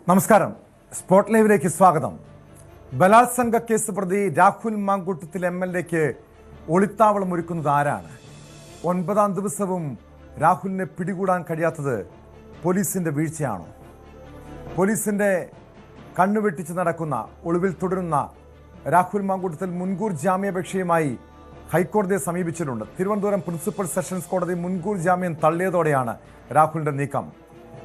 നമസ്കാരം. സ്പോട്ട് ലൈവിലേക്ക് സ്വാഗതം. ബലാത്സംഗ കേസ് പ്രതി രാഹുൽ മാങ്കൂട്ടത്തിൽ MLAക്ക് ഒളിത്താവളം ഒരുക്കുന്നത് ആരാണ്? 9ാം ദിവസവും രാഹുലിനെ പിടികൂടാൻ കഴിയാത്തത് പോലീസിന്റെ വീഴ്ചയാണോ? പോലീസിന്റെ കണ്ണുവെട്ടിച്ച് നടക്കുന്ന, ഒളിവിൽ തുടരുന്ന രാഹുൽ മാങ്കൂട്ടത്തിൽ മുൻകൂർ ജാമ്യാപേക്ഷയുമായി ഹൈക്കോടതിയെ സമീപിച്ചിട്ടുണ്ട്. തിരുവനന്തപുരം പ്രിൻസിപ്പൽ സെഷൻസ് കോടതി മുൻകൂർ ജാമ്യം തള്ളിയതോടെയാണ് രാഹുലിന്റെ നീക്കം.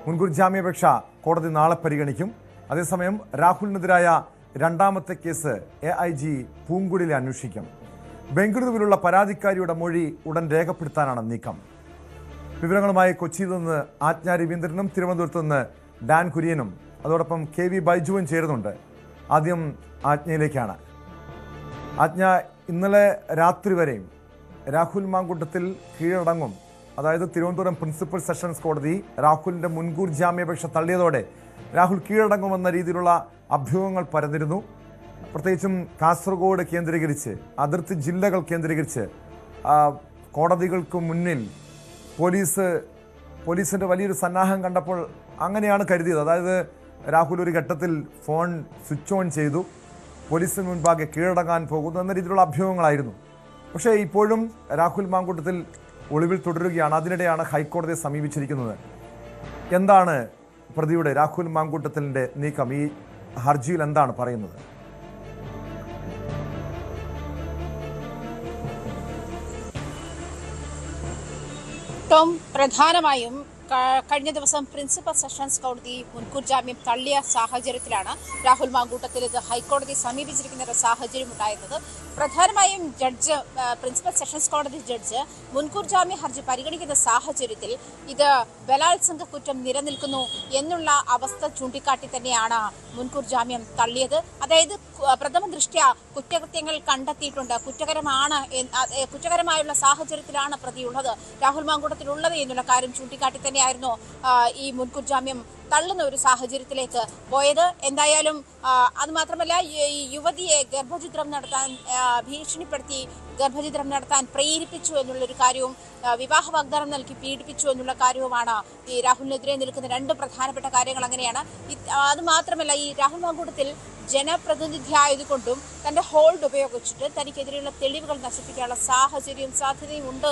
മുൻകൂർ ജാമ്യാപേക്ഷ കോടതി നാളെ പരിഗണിക്കും. അതേസമയം രാഹുലിനെതിരായ രണ്ടാമത്തെ കേസ് AIG പൂങ്കുടിലെ അന്വേഷിക്കും. ബംഗളൂരുവിലുള്ള പരാതിക്കാരിയുടെ മൊഴി ഉടൻ രേഖപ്പെടുത്താനാണ് നീക്കം. വിവരങ്ങളുമായി കൊച്ചിയിൽ നിന്ന് ആജ്ഞ രവീന്ദ്രനും തിരുവനന്തപുരത്ത് നിന്ന് ഡാൻ കുര്യനും അതോടൊപ്പം KV ബൈജുവും ചേരുന്നുണ്ട്. ആദ്യം ആജ്ഞയിലേക്കാണ്. ആജ്ഞ, ഇന്നലെ രാത്രി വരെയും രാഹുൽ മാങ്കൂട്ടത്തിൽ കീഴടങ്ങും, അതായത് തിരുവനന്തപുരം പ്രിൻസിപ്പൽ സെഷൻസ് കോടതി രാഹുലിൻ്റെ മുൻകൂർ ജാമ്യാപേക്ഷ തള്ളിയതോടെ രാഹുൽ കീഴടങ്ങുമെന്ന രീതിയിലുള്ള അഭ്യൂഹങ്ങൾ പരന്നിരുന്നു. പ്രത്യേകിച്ചും കാസർഗോഡ് കേന്ദ്രീകരിച്ച്, അതിർത്തി ജില്ലകൾ കേന്ദ്രീകരിച്ച് കോടതികൾക്ക് മുന്നിൽ പോലീസിൻ്റെ വലിയൊരു സന്നാഹം കണ്ടപ്പോൾ അങ്ങനെയാണ് കരുതിയത്. അതായത് രാഹുൽ ഒരു ഘട്ടത്തിൽ ഫോൺ സ്വിച്ച് ഓൺ ചെയ്തു, പോലീസിന് മുൻപാകെ കീഴടങ്ങാൻ പോകുന്നു എന്ന രീതിയിലുള്ള അഭ്യൂഹങ്ങളായിരുന്നു. പക്ഷേ ഇപ്പോഴും രാഹുൽ മാങ്കൂട്ടത്തിൽ ഒളിവിൽ തുടരുകയാണ്. അതിനിടെയാണ് ഹൈക്കോടതിയെ സമീപിച്ചിരിക്കുന്നത്. എന്താണ് പ്രതിയുടെ രാഹുൽ മാങ്കൂട്ടത്തിൻ്റെ നീക്കം? ഈ ഹർജിയിൽ എന്താണ് പറയുന്നത്? ടോം, പ്രധാനമായും കഴിഞ്ഞ ദിവസം പ്രിൻസിപ്പൽ സെഷൻസ് കോടതി മുൻകൂർ ജാമ്യം തള്ളിയ സാഹചര്യത്തിലാണ് രാഹുൽ മാങ്കൂട്ടത്തിൽ ഇത് ഹൈക്കോടതി സമീപിച്ചിരിക്കുന്ന ഒരു സാഹചര്യം ഉണ്ടായിരുന്നത്. പ്രധാനമായും പ്രിൻസിപ്പൽ സെഷൻസ് കോടതി ജഡ്ജ് മുൻകൂർ ജാമ്യ ഹർജി പരിഗണിക്കുന്ന സാഹചര്യത്തിൽ ഇത് ബലാത്സംഗ കുറ്റം നിലനിൽക്കുന്നു എന്നുള്ള അവസ്ഥ ചൂണ്ടിക്കാട്ടി തന്നെയാണ് മുൻകൂർ ജാമ്യം തള്ളിയത്. അതായത് പ്രഥമ ദൃഷ്ട്യാ കുറ്റകൃത്യങ്ങൾ കണ്ടെത്തിയിട്ടുണ്ട്, കുറ്റകരമായുള്ള സാഹചര്യത്തിലാണ് പ്രതിയുള്ളത്, രാഹുൽ മാങ്കൂട്ടത്തിലുള്ളത് എന്നുള്ള കാര്യം ചൂണ്ടിക്കാട്ടി തന്നെയായിരുന്നു ഈ മുൻകൂർ ജാമ്യം തള്ളുന്ന ഒരു സാഹചര്യത്തിലേക്ക് പോയത്. എന്തായാലും അതുമാത്രമല്ല, ഈ യുവതിയെ ഗർഭഛിദ്രം നടത്താൻ ഭീഷണിപ്പെടുത്തി ഗർഭഛിദ്രം നടത്താൻ പ്രേരിപ്പിച്ചു എന്നുള്ളൊരു കാര്യവും, വിവാഹ വാഗ്ദാനം നൽകി പീഡിപ്പിച്ചു എന്നുള്ള കാര്യവുമാണ് ഈ രാഹുലിനെതിരെ നിൽക്കുന്ന രണ്ട് പ്രധാനപ്പെട്ട കാര്യങ്ങൾ. അങ്ങനെയാണ്. അതുമാത്രമല്ല, ഈ രാഹുൽ മാങ്കൂട്ടത്തിൽ ജനപ്രതിനിധിയായതുകൊണ്ടും തൻ്റെ ഹോൾഡ് ഉപയോഗിച്ചിട്ട് തനിക്കെതിരെയുള്ള തെളിവുകൾ നശിപ്പിക്കാനുള്ള സാധ്യതയും ഉണ്ട്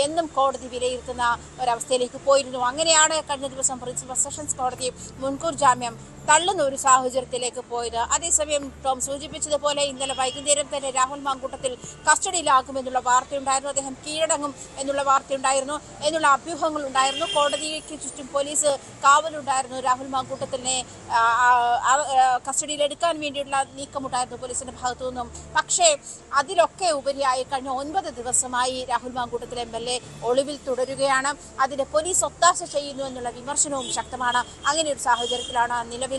എന്നും കോടതി വിലയിരുത്തുന്ന ഒരവസ്ഥയിലേക്ക് പോയിരുന്നു. അങ്ങനെയാണ് കഴിഞ്ഞ ദിവസം പ്രിൻസിപ്പൽ സെഷൻസ് കോടതി മുൻകൂർ ജാമ്യം തള്ളുന്ന ഒരു സാഹചര്യത്തിലേക്ക് പോയത്. അതേസമയം ടോം സൂചിപ്പിച്ചതുപോലെ ഇന്നലെ വൈകുന്നേരം തന്നെ രാഹുൽ മാങ്കൂട്ടത്തിൽ കസ്റ്റഡിയിലാകുമെന്നുള്ള വാർത്തയുണ്ടായിരുന്നു, അദ്ദേഹം കീഴടങ്ങും എന്നുള്ള വാർത്തയുണ്ടായിരുന്നു, എന്നുള്ള അഭ്യൂഹങ്ങൾ ഉണ്ടായിരുന്നു. കോടതിക്ക് ചുറ്റും പോലീസ് കാവലുണ്ടായിരുന്നു. രാഹുൽ മാങ്കൂട്ടത്തിനെ കസ്റ്റഡിയിലെടുക്കാൻ വേണ്ടിയുള്ള നീക്കമുണ്ടായിരുന്നു പോലീസിന്റെ ഭാഗത്തു നിന്നും. പക്ഷേ അതിലൊക്കെ ഉപരിയായി കഴിഞ്ഞ 9 ദിവസമായി രാഹുൽ മാങ്കൂട്ടത്തിൽ MLA ഒളിവിൽ തുടരുകയാണ്. അതിന് പോലീസ് ഒത്താശ ചെയ്യുന്നു എന്നുള്ള വിമർശനവും ശക്തമാണ്. അങ്ങനെ ഒരു സാഹചര്യത്തിലാണ് നിലവിൽ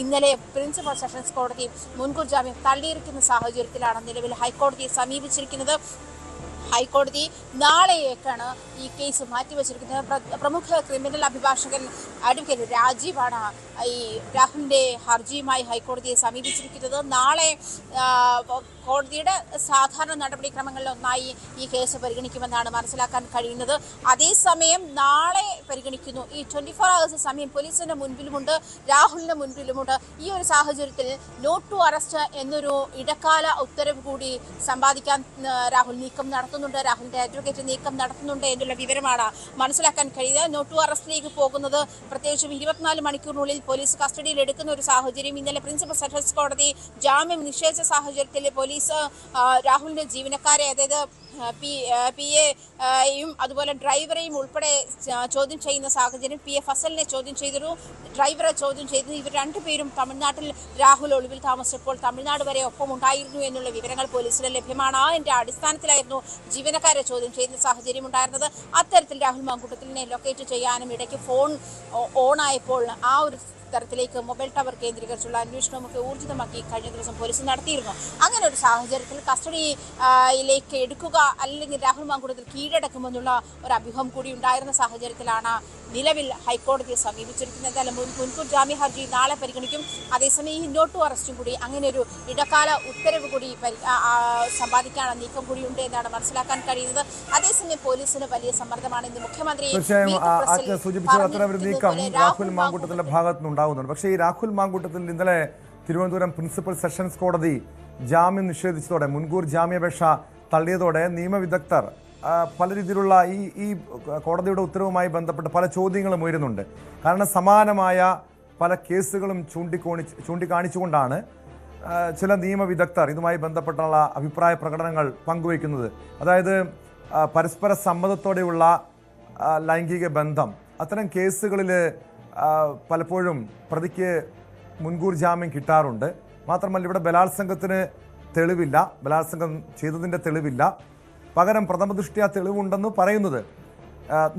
ഇന്നലെ പ്രിൻസിപ്പൽ സെഷൻസ് കോടതി മുൻകൂർ ജാമ്യം തള്ളിയിരിക്കുന്ന സാഹചര്യത്തിലാണ് നിലവിൽ ഹൈക്കോടതിയെ സമീപിച്ചിരിക്കുന്നത്. ഹൈക്കോടതി നാളെയേക്കാണ് ഈ കേസ് മാറ്റിവെച്ചിരിക്കുന്നത്. പ്രമുഖ ക്രിമിനൽ അഭിഭാഷകൻ അഡ്വക്കേറ്റ് രാജീവാണ് ഈ രാഹുലിൻ്റെ ഹർജിയുമായി ഹൈക്കോടതിയെ സമീപിച്ചിരിക്കുന്നത്. നാളെ കോടതിയുടെ സാധാരണ നടപടിക്രമങ്ങളിലൊന്നായി ഈ കേസ് പരിഗണിക്കുമെന്നാണ് മനസ്സിലാക്കാൻ കഴിയുന്നത്. അതേസമയം നാളെ പരിഗണിക്കുന്നു. ഈ 24 hours സമയം പോലീസിന്റെ മുൻപിലുമുണ്ട്, രാഹുലിന്റെ മുൻപിലുമുണ്ട്. ഈ ഒരു സാഹചര്യത്തിൽ നോട്ട് ടു അറസ്റ്റ് എന്നൊരു ഇടക്കാല ഉത്തരവ് കൂടി സമ്പാദിക്കാൻ രാഹുൽ നീക്കം നടത്തുന്നുണ്ട്, രാഹുലിന്റെ അഡ്വക്കേറ്റ് നീക്കം നടത്തുന്നുണ്ട് എന്നുള്ള വിവരമാണ് മനസ്സിലാക്കാൻ കഴിയുന്നത്. നോട്ട് ടു അറസ്റ്റിലേക്ക് പോകുന്നത് പ്രത്യേകിച്ചും 24 മണിക്കൂറിനുള്ളിൽ പോലീസ് കസ്റ്റഡിയിൽ എടുക്കുന്ന ഒരു സാഹചര്യം. ഇന്നലെ പ്രിൻസിപ്പൽ സെഷൻസ് കോടതി ജാമ്യം നിഷേധിച്ച സാഹചര്യത്തിൽ പോലീസ് രാഹുലിന്റെ ജീവനക്കാരെ, അതായത് PA-യും അതുപോലെ ഡ്രൈവറെയും ഉൾപ്പെടെ ചോദ്യം ചെയ്യുന്ന സാഹചര്യം. PA ഫസലിനെ ചോദ്യം ചെയ്തിരുന്നു, ഡ്രൈവറെ ചോദ്യം ചെയ്തു. ഇവർ രണ്ടുപേരും തമിഴ്നാട്ടിൽ രാഹുൽ ഒളിവിൽ താമസിച്ചപ്പോൾ തമിഴ്നാട് വരെ ഒപ്പം ഉണ്ടായിരുന്നു എന്നുള്ള വിവരങ്ങൾ പോലീസിന് ലഭ്യമാണ്. അതിന്റെ അടിസ്ഥാനത്തിലായിരുന്നു ജീവനക്കാരെ ചോദ്യം ചെയ്യുന്ന സാഹചര്യം ഉണ്ടായിരുന്നത്. അത്തരത്തിൽ രാഹുൽ മാങ്കൂട്ടത്തിനെ ലൊക്കേറ്റ് ചെയ്യാനും ഇടയ്ക്ക് ഫോൺ ഓണായപ്പോൾ ആ ഒരു തരത്തിലേക്ക് മൊബൈൽ ടവർ കേന്ദ്രീകരിച്ചുള്ള അന്വേഷണമൊക്കെ ഊർജിതമാക്കി കഴിഞ്ഞ ദിവസം പോലീസ് നടത്തിയിരുന്നു. അങ്ങനെ ഒരു സാഹചര്യത്തിൽ കസ്റ്റഡിയിലേക്ക് എടുക്കുക അല്ലെങ്കിൽ രാഹുൽ മാങ്കൂട്ടത്തിൽ കീഴടക്കുമെന്നുള്ള ഒരു അഭ്യൂഹം കൂടി ഉണ്ടായിരുന്ന സാഹചര്യത്തിലാണ് നിലവിൽ ഹൈക്കോടതിയെ സമീപിച്ചിരിക്കുന്നത്. എന്തായാലും മുൻകൂർ ജാമ്യ ഹർജി നാളെ പരിഗണിക്കും. അതേസമയം ഈ നോട്ട് ടു അറസ്റ്റും കൂടി, അങ്ങനെ ഒരു ഇടക്കാല ഉത്തരവ് കൂടി സമ്പാദിക്കാനുള്ള നീക്കം കൂടിയുണ്ട് എന്നാണ് മനസ്സിലാക്കാൻ കഴിയുന്നത്. അതേസമയം പോലീസിന് വലിയ സമ്മർദ്ദമാണ്. ഇന്ന് മുഖ്യമന്ത്രി രാഹുൽ മാങ്കൂട്ടത്തിന്റെ ഭാഗത്തുനിന്നുണ്ടാകും. ഉണ്ടാകുന്നുണ്ട്. പക്ഷേ ഈ രാഹുൽ മാങ്കൂട്ടത്തിൽ ഇന്നലെ തിരുവനന്തപുരം പ്രിൻസിപ്പൽ സെഷൻസ് കോടതി ജാമ്യം നിഷേധിച്ചതോടെ, മുൻകൂർ ജാമ്യാപേക്ഷ തള്ളിയതോടെ നിയമവിദഗ്ധർ പല രീതിയിലുള്ള ഈ കോടതിയുടെ ഉത്തരവുമായി ബന്ധപ്പെട്ട് പല ചോദ്യങ്ങളും ഉയരുന്നുണ്ട്. കാരണം സമാനമായ പല കേസുകളും ചൂണ്ടിക്കാണിച്ചുകൊണ്ടാണ് ചില നിയമവിദഗ്ധർ ഇതുമായി ബന്ധപ്പെട്ടുള്ള അഭിപ്രായ പ്രകടനങ്ങൾ പങ്കുവയ്ക്കുന്നത്. അതായത് പരസ്പര സമ്മതത്തോടെയുള്ള ലൈംഗിക ബന്ധം, അത്തരം കേസുകളിൽ പലപ്പോഴും പ്രതിക്ക് മുൻകൂർ ജാമ്യം കിട്ടാറുണ്ട്. മാത്രമല്ല ഇവിടെ ബലാത്സംഗത്തിന് തെളിവില്ല, ബലാത്സംഗം ചെയ്തതിൻ്റെ തെളിവില്ല. പകരം പ്രഥമദൃഷ്ട്യാ തെളിവുണ്ടെന്ന് പറയുന്നത്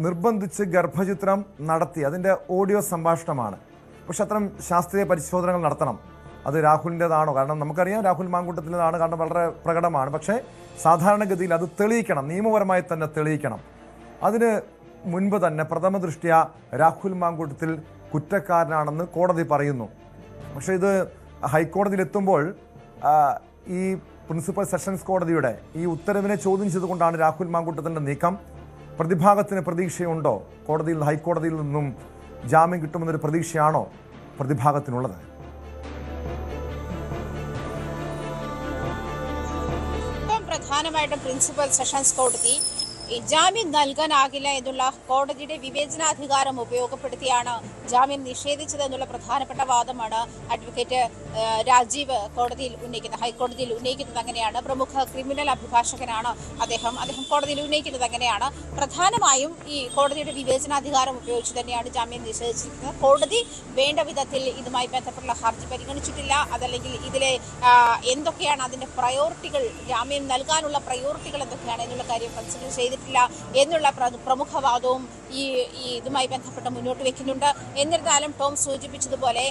നിർബന്ധിച്ച് ഗർഭചിത്രം നടത്തി അതിൻ്റെ ഓഡിയോ സംഭാഷണമാണ്. പക്ഷെ അത്തരം ശാസ്ത്രീയ പരിശോധനകൾ നടത്തണം. അത് രാഹുലിൻ്റെതാണോ? കാരണം നമുക്കറിയാം രാഹുൽ മാങ്കൂട്ടത്തിൻ്റെതാണ്, കാരണം വളരെ പ്രകടമാണ്. പക്ഷേ സാധാരണഗതിയിൽ അത് തെളിയിക്കണം, നിയമപരമായി തന്നെ തെളിയിക്കണം. അതിന് മുൻപ് തന്നെ പ്രഥമദൃഷ്ട്യാ രാഹുൽ മാങ്കൂട്ടത്തിൽ കുറ്റക്കാരനാണെന്ന് കോടതി പറയുന്നു. പക്ഷേ ഇത് ഹൈക്കോടതിയിലെത്തുമ്പോൾ ഈ പ്രിൻസിപ്പൽ സെഷൻസ് കോടതിയുടെ ഈ ഉത്തരവിനെ ചോദ്യം ചെയ്തുകൊണ്ടാണ് രാഹുൽ മാങ്കൂട്ടത്തിൻ്റെ നീക്കം. പ്രതിഭാഗത്തിന് പ്രതീക്ഷയുണ്ടോ? ഹൈക്കോടതിയിൽ നിന്നും ജാമ്യം കിട്ടുമെന്നൊരു പ്രതീക്ഷയാണോ പ്രതിഭാഗത്തിനുള്ളത്? പ്രധാനമായിട്ടും പ്രിൻസിപ്പൽ സെഷൻസ് കോടതി ജാമ്യം നൽകാനാകില്ല എന്നുള്ള കോടതിയുടെ വിവേചനാധികാരം ഉപയോഗപ്പെടുത്തിയാണ് ജാമ്യം നിഷേധിച്ചതെന്നുള്ള പ്രധാനപ്പെട്ട വാദമാണ് അഡ്വക്കേറ്റ് രാജീവ് ഹൈക്കോടതിയിൽ ഉന്നയിക്കുന്നത്. അങ്ങനെയാണ്. പ്രമുഖ ക്രിമിനൽ അഭിഭാഷകനാണ് അദ്ദേഹം കോടതിയിൽ ഉന്നയിക്കുന്നത് അങ്ങനെയാണ്. പ്രധാനമായും ഈ കോടതിയുടെ വിവേചനാധികാരം ഉപയോഗിച്ച് തന്നെയാണ് ജാമ്യം നിഷേധിച്ചിരിക്കുന്നത്. കോടതി വേണ്ട വിധത്തിൽ ഇതുമായി ബന്ധപ്പെട്ടുള്ള ഹർജി പരിഗണിച്ചിട്ടില്ല. അതല്ലെങ്കിൽ ഇതിലെ എന്തൊക്കെയാണ് അതിന്റെ പ്രയോറിറ്റികൾ, ജാമ്യം നൽകാനുള്ള പ്രയോറിറ്റികൾ എന്തൊക്കെയാണ് എന്നുള്ള കാര്യം കൺസിഡർ ചെയ്തിട്ടില്ല എന്നുള്ള പ്രമുഖ വാദവും ഈ ഇതുമായി ബന്ധപ്പെട്ട് മുന്നോട്ട് വെക്കുന്നുണ്ട്. എന്നിരുന്നാലും ടോം സൂചിപ്പിച്ചതുപോലെ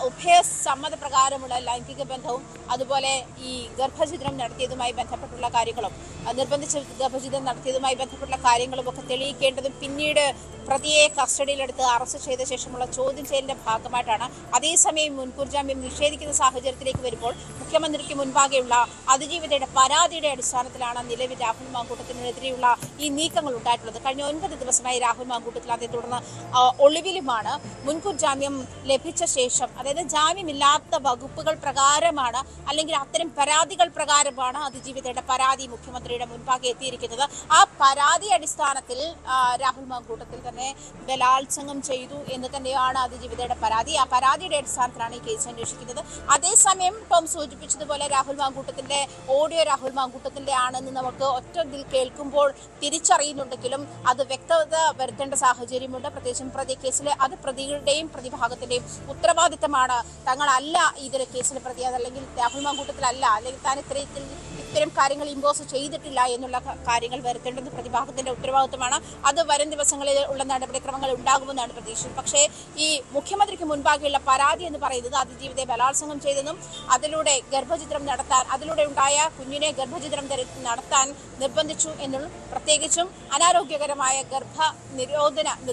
ഉഭയസമ്മതപ്രകാരമുള്ള ലൈംഗിക ബന്ധവും അതുപോലെ ഈ ഗർഭഛിദ്രം നടത്തിയതുമായി ബന്ധപ്പെട്ടുള്ള കാര്യങ്ങളും, നിർബന്ധിച്ച് ഗർഭഛിദ്രം നടത്തിയതുമായി ബന്ധപ്പെട്ടുള്ള കാര്യങ്ങളും ഒക്കെ തെളിയിക്കേണ്ടതും പിന്നീട് പ്രതിയെ കസ്റ്റഡിയിലെടുത്ത് അറസ്റ്റ് ചെയ്ത ശേഷമുള്ള ചോദ്യം ചെയ്യലിന്റെ ഭാഗമായിട്ടാണ്. അതേസമയം മുൻകൂർ ജാമ്യം നിഷേധിക്കുന്ന സാഹചര്യത്തിലേക്ക് വരുമ്പോൾ മുഖ്യമന്ത്രിക്ക് മുൻപാകെയുള്ള അതിജീവിതയുടെ പരാതിയുടെ അടിസ്ഥാനത്തിലാണ് നിലവിൽ രാഹുൽ മാങ്കൂട്ടത്തിനെതിരെയുള്ള ഈ നീക്കങ്ങൾ ഉണ്ടായിട്ടുള്ളത്. കഴിഞ്ഞ 9 ദിവസമായി രാഹുൽ മാങ്കൂട്ടത്തിൽ അതേ തുടർന്ന് ഒളിവിലുമാണ്. മുൻകൂർ ജാമ്യം ലഭിച്ച ശേഷം, അതായത് ജാമ്യമില്ലാത്ത വകുപ്പുകൾ പ്രകാരമാണ് അല്ലെങ്കിൽ അത്തരം പരാതികൾ പ്രകാരമാണ് അതിജീവിതയുടെ പരാതി മുഖ്യമന്ത്രിയുടെ മുൻപാകെ എത്തിയിരിക്കുന്നത്. ആ പരാതി അടിസ്ഥാനത്തിൽ രാഹുൽ മാങ്കൂട്ടത്തിൽ തന്നെ ബലാത്സംഗം ചെയ്തു എന്ന് തന്നെയാണ് അതിജീവിതയുടെ പരാതി. ആ പരാതിയുടെ അടിസ്ഥാനത്തിലാണ് ഈ കേസ് അന്വേഷിക്കുന്നത്. അതേസമയം ടോം സൂചിപ്പിച്ചതുപോലെ രാഹുൽ മാങ്കൂട്ടത്തിന്റെ ഓഡിയോ രാഹുൽ മാങ്കൂട്ടത്തിന്റെ ആണെന്ന് നമുക്ക് ഒറ്റതിൽ കേൾക്കുമ്പോൾ തിരിച്ചറിയുന്നുണ്ടെങ്കിലും അത് വ്യക്തത വരുത്തേണ്ട സാഹചര്യമുണ്ട്. പ്രത്യേകിച്ചും പ്രതി കേസിലെ അത് പ്രതികളുടെയും പ്രതിഭാഗത്തിന്റെയും ഉത്തരവാദിത്തമാണ്. തങ്ങളല്ല ഇതിലെ കേസിലെ പ്രതി, അതല്ലെങ്കിൽ രാഹുൽ മാങ്കൂട്ടത്തിലല്ല, അല്ലെങ്കിൽ താൻ ഇത്തരം കാര്യങ്ങൾ ഇമ്പോസ് ചെയ്തിട്ടില്ല എന്നുള്ള കാര്യങ്ങൾ വരുത്തേണ്ടത് പ്രതിഭാഗത്തിന്റെ ഉത്തരവാദിത്തമാണ്. അത് വരും ദിവസങ്ങളിൽ ഉള്ള നടപടിക്രമങ്ങൾ ഉണ്ടാകുമെന്നാണ് പ്രതീക്ഷിച്ചത്. പക്ഷേ ഈ മുഖ്യമന്ത്രിക്ക് മുൻപാകെയുള്ള പരാതി എന്ന് പറയുന്നത് അതിജീവിതയെ ബലാത്സംഗം ചെയ്തെന്നും അതിലൂടെ ഗർഭചിത്രം നടത്താൻ, അതിലൂടെ ഉണ്ടായ കുഞ്ഞിനെ ഗർഭചിത്രം നടത്താൻ നിർബന്ധിച്ചു എന്നും, പ്രത്യേകിച്ചും അനാരോഗ്യകരമായ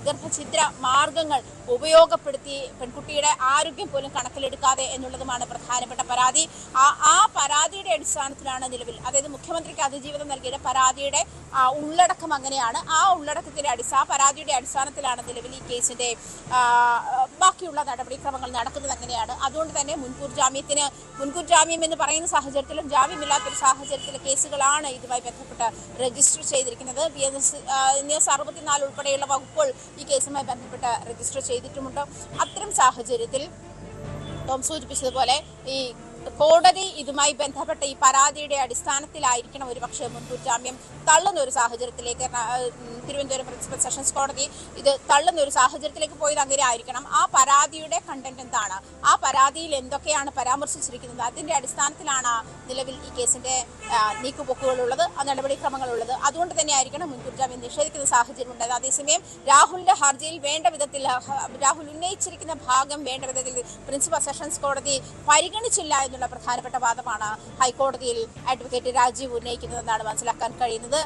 ഗർഭഛിദ്ര മാർഗങ്ങൾ ഉപയോഗപ്പെടുത്തി പെൺകുട്ടിയുടെ ആരോഗ്യം പോലും കണക്കിലെടുക്കാതെ എന്നുള്ളതുമാണ് പ്രധാനപ്പെട്ട പരാതി. ആ പരാതിയുടെ അടിസ്ഥാനത്തിലാണ് നിലവിൽ, അതായത് മുഖ്യമന്ത്രിക്ക് അതിജീവിതം നൽകിയ പരാതിയുടെ ഉള്ളടക്കം അങ്ങനെയാണ്. ആ ഉള്ളടക്കത്തിന്റെ പരാതിയുടെ അടിസ്ഥാനത്തിലാണ് നിലവിൽ ഈ കേസിന്റെ ബാക്കിയുള്ള നടപടിക്രമങ്ങൾ നടക്കുന്നത് അങ്ങനെയാണ്. അതുകൊണ്ട് തന്നെ മുൻകൂർ ജാമ്യം എന്ന് പറയുന്ന സാഹചര്യത്തിലും ജാമ്യമില്ലാത്തൊരു സാഹചര്യത്തിലെ കേസുകളാണ് ഇതുമായി ബന്ധപ്പെട്ട് രജിസ്റ്റർ ചെയ്തിരിക്കുന്നത്. BNS 64 ഉൾപ്പെടെയുള്ള വകുപ്പുകൾ ഈ കേസുമായി ബന്ധപ്പെട്ട് രജിസ്റ്റർ ചെയ്തിട്ടുമുണ്ട്. അത്തരം സാഹചര്യത്തിൽ ടോം സൂചിപ്പിച്ചതുപോലെ ഈ കോടതി ഇതുമായി ബന്ധപ്പെട്ട ഈ പരാതിയുടെ അടിസ്ഥാനത്തിലായിരിക്കണം ഒരുപക്ഷെ മുൻകൂർ ജാമ്യം തള്ളുന്ന ഒരു സാഹചര്യത്തിലേക്ക്, തിരുവനന്തപുരം പ്രിൻസിപ്പൽ സെഷൻസ് കോടതി ഇത് തള്ളുന്ന ഒരു സാഹചര്യത്തിലേക്ക് പോയത് അങ്ങനെ ആയിരിക്കണം. ആ പരാതിയുടെ കണ്ടന്റ് എന്താണ്, ആ പരാതിയിൽ എന്തൊക്കെയാണ് പരാമർശിച്ചിരിക്കുന്നത്, അതിന്റെ അടിസ്ഥാനത്തിലാണ് നിലവിൽ ഈ കേസിന്റെ നീക്കുപോക്കുകളുള്ളത്, ആ നടപടിക്രമങ്ങളുള്ളത്. അതുകൊണ്ട് തന്നെ ആയിരിക്കണം മുൻകൂർ ജാമ്യം നിഷേധിക്കുന്ന സാഹചര്യം ഉണ്ടായത്. അതേസമയം രാഹുലിന്റെ ഹർജിയിൽ വേണ്ട വിധത്തിൽ, രാഹുൽ ഉന്നയിച്ചിരിക്കുന്ന ഭാഗം വേണ്ട വിധത്തിൽ പ്രിൻസിപ്പൽ സെഷൻസ് കോടതി പരിഗണിച്ചില്ല എന്നുള്ള പ്രധാനപ്പെട്ട വാദമാണ് ഹൈക്കോടതിയിൽ അഡ്വക്കേറ്റ് രാജീവ് ഉന്നയിക്കുന്നതെന്നാണ് മനസ്സിലാക്കാൻ കഴിയുന്നത്.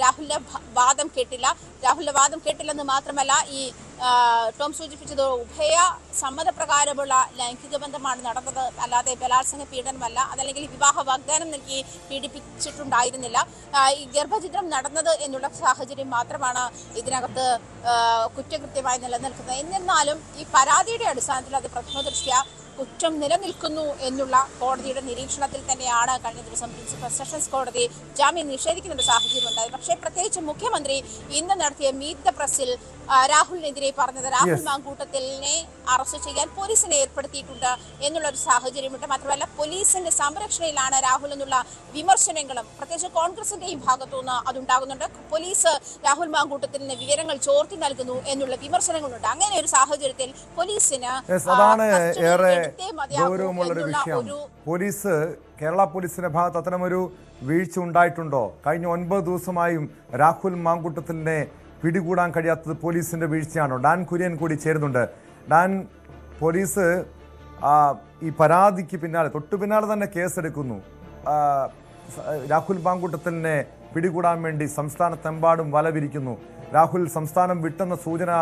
രാഹുലിന്റെ വാദം കേട്ടില്ലെന്ന് മാത്രമല്ല, ഈ ടോം സൂചിപ്പിച്ചത് ഉഭയ സമ്മതപ്രകാരമുള്ള ലൈംഗിക ബന്ധമാണ് നടന്നത്, അല്ലാതെ ബലാത്സംഗ പീഡനമല്ല, അതല്ലെങ്കിൽ വിവാഹ വാഗ്ദാനം നൽകി പീഡിപ്പിച്ചിട്ടുണ്ടായിരുന്നില്ല. ഈ ഗർഭഛിദ്രം നടന്നത് എന്നുള്ള സാഹചര്യം മാത്രമാണ് ഇതിനകത്ത് കുറ്റകൃത്യമായി നിലനിൽക്കുന്നത്. എന്നിരുന്നാലും ഈ പരാതിയുടെ അടിസ്ഥാനത്തിൽ അത് പ്രഥമദൃഷ്ട്യാ കുറ്റം നിലനിൽക്കുന്നു എന്നുള്ള കോടതിയുടെ നിരീക്ഷണത്തിൽ തന്നെയാണ് കഴിഞ്ഞ ദിവസം പ്രിൻസിപ്പൽ സെഷൻസ് കോടതി ജാമ്യം നിഷേധിക്കുന്ന ഒരു സാഹചര്യം ഉണ്ടായത്. പക്ഷേ പ്രത്യേകിച്ച് മുഖ്യമന്ത്രി ഇന്ന് നടത്തിയ മീറ്റ് ദ പ്രസിൽ രാഹുലിനെതിരെ പറഞ്ഞത് രാഹുൽ മാങ്കൂട്ടത്തിലിനെ അറസ്റ്റ് ചെയ്യാൻ പോലീസിനെ ഏർപ്പെടുത്തിയിട്ടുണ്ട് എന്നുള്ള ഒരു സാഹചര്യമുണ്ട്. മാത്രമല്ല പോലീസിന്റെ സംരക്ഷണയിലാണ് രാഹുൽ എന്നുള്ള വിമർശനങ്ങളും പ്രത്യേകിച്ച് കോൺഗ്രസിന്റെയും ഭാഗത്തുനിന്ന് അതുണ്ടാകുന്നുണ്ട്. പോലീസ് രാഹുൽ മാങ്കൂട്ടത്തിന് വിവരങ്ങൾ ചോർത്തി നൽകുന്നു എന്നുള്ള വിമർശനങ്ങളുണ്ട്. അങ്ങനെ ഒരു സാഹചര്യത്തിൽ പോലീസിന് ഗൗരവമുള്ളൊരു വിഷയം. പോലീസ്, കേരള പോലീസിന്റെ ഭാഗത്ത് അത്തരമൊരു വീഴ്ച ഉണ്ടായിട്ടുണ്ടോ? കഴിഞ്ഞ 9 ദിവസമായും രാഹുൽ മാങ്കൂട്ടത്തിലിനെ പിടികൂടാൻ കഴിയാത്തത് പോലീസിന്റെ വീഴ്ചയാണോ? ഡാൻ കുര്യൻ കൂടി ചേരുന്നുണ്ട്. ഡാൻ, പോലീസ് ഈ പരാതിക്ക് പിന്നാലെ തൊട്ടു പിന്നാലെ തന്നെ കേസെടുക്കുന്നു. രാഹുൽ മാങ്കൂട്ടത്തിലിനെ പിടികൂടാൻ വേണ്ടി സംസ്ഥാനത്തെമ്പാടും വല വിരിക്കുന്നു. രാഹുൽ സംസ്ഥാനം വിട്ടെന്ന സൂചന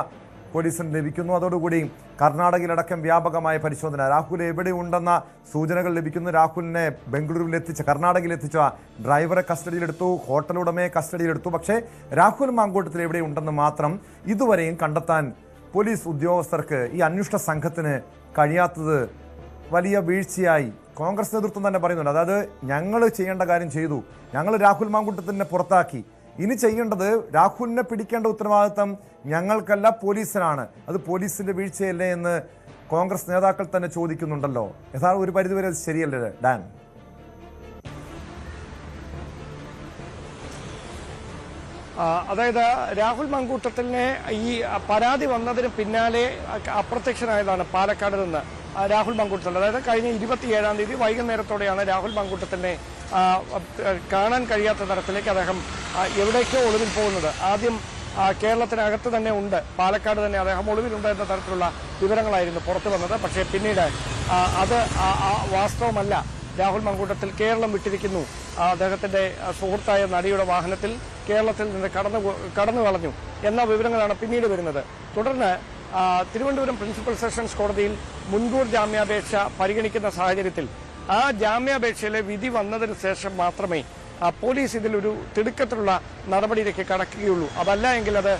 പോലീസിന് ലഭിക്കുന്നു. അതോടുകൂടി കർണാടകയിലടക്കം വ്യാപകമായ പരിശോധന. രാഹുൽ എവിടെ ഉണ്ടെന്ന സൂചനകൾ ലഭിക്കുന്നു. രാഹുലിനെ ബംഗളൂരുവിൽ കർണാടകയിൽ എത്തിച്ച ഡ്രൈവറെ കസ്റ്റഡിയിലെടുത്തു, ഹോട്ടൽ ഉടമയെ കസ്റ്റഡിയിലെടുത്തു. പക്ഷേ രാഹുൽ മാങ്കൂട്ടത്തിൽ എവിടെ ഉണ്ടെന്ന് മാത്രം ഇതുവരെയും കണ്ടെത്താൻ പോലീസ് ഉദ്യോഗസ്ഥർക്ക്, ഈ അന്വേഷണ സംഘത്തിന് കഴിയാത്തത് വലിയ വീഴ്ചയായി കോൺഗ്രസ് നേതൃത്വം തന്നെ പറയുന്നുണ്ട്. അതായത് ഞങ്ങൾ ചെയ്യേണ്ട കാര്യം ചെയ്തു, ഞങ്ങൾ രാഹുൽ മാങ്കൂട്ടത്തിനെ പുറത്താക്കി, ഇനി ചെയ്യേണ്ടത് രാഹുലിനെ പിടിക്കേണ്ട ഉത്തരവാദിത്തം ഞങ്ങൾക്കല്ല പോലീസിനാണ്, അത് പോലീസിന്റെ വീഴ്ചയല്ലേ എന്ന് കോൺഗ്രസ് നേതാക്കൾ തന്നെ ചോദിക്കുന്നുണ്ടല്ലോ. യഥാർത്ഥ ഒരു പരിധിവരെ അത് ശരിയല്ലേ ഡാൻ? അതായത് രാഹുൽ മാങ്കൂട്ടത്തിലിനെ ഈ പരാതി വന്നതിന് പിന്നാലെ അപ്രത്യക്ഷനായതാണ് പാലക്കാട് നിന്ന് രാഹുൽ മാങ്കൂട്ടത്തിൽ. അതായത് കഴിഞ്ഞ 27-ാം തീയതി വൈകുന്നേരത്തോടെയാണ് രാഹുൽ മാങ്കൂട്ടത്തിലിനെ കാണാൻ കഴിയാത്ത തരത്തിലേക്ക് അദ്ദേഹം എവിടേക്കോ ഒളിവിൽ പോകുന്നത്. ആദ്യം കേരളത്തിനകത്ത് തന്നെ ഉണ്ട്, പാലക്കാട് തന്നെ അദ്ദേഹം ഒളിവിലുണ്ട് എന്ന തരത്തിലുള്ള വിവരങ്ങളായിരുന്നു പുറത്തു വന്നത്. പക്ഷേ പിന്നീട് അത് വാസ്തവമല്ല. രാഹുൽ മാങ്കൂട്ടത്തിൽ കേരളം വിട്ടിരിക്കുന്നു, അദ്ദേഹത്തിന്റെ സുഹൃത്തായ നടിയുടെ വാഹനത്തിൽ കേരളത്തിൽ നിന്ന് കടന്നു കളഞ്ഞു എന്ന വിവരങ്ങളാണ് പിന്നീട് വരുന്നത്. തുടർന്ന് തിരുവനന്തപുരം പ്രിൻസിപ്പൽ സെഷൻസ് കോടതിയിൽ മുൻകൂർ ജാമ്യാപേക്ഷ പരിഗണിക്കുന്ന സാഹചര്യത്തിൽ ആ ജാമ്യാപേക്ഷയിലെ വിധി വന്നതിന് ശേഷം മാത്രമേ പോലീസ് ഇതിലൊരു തിടുക്കത്തിലുള്ള നടപടിയിലേക്ക് കടക്കുകയുള്ളൂ. അതല്ല എങ്കിൽ അത്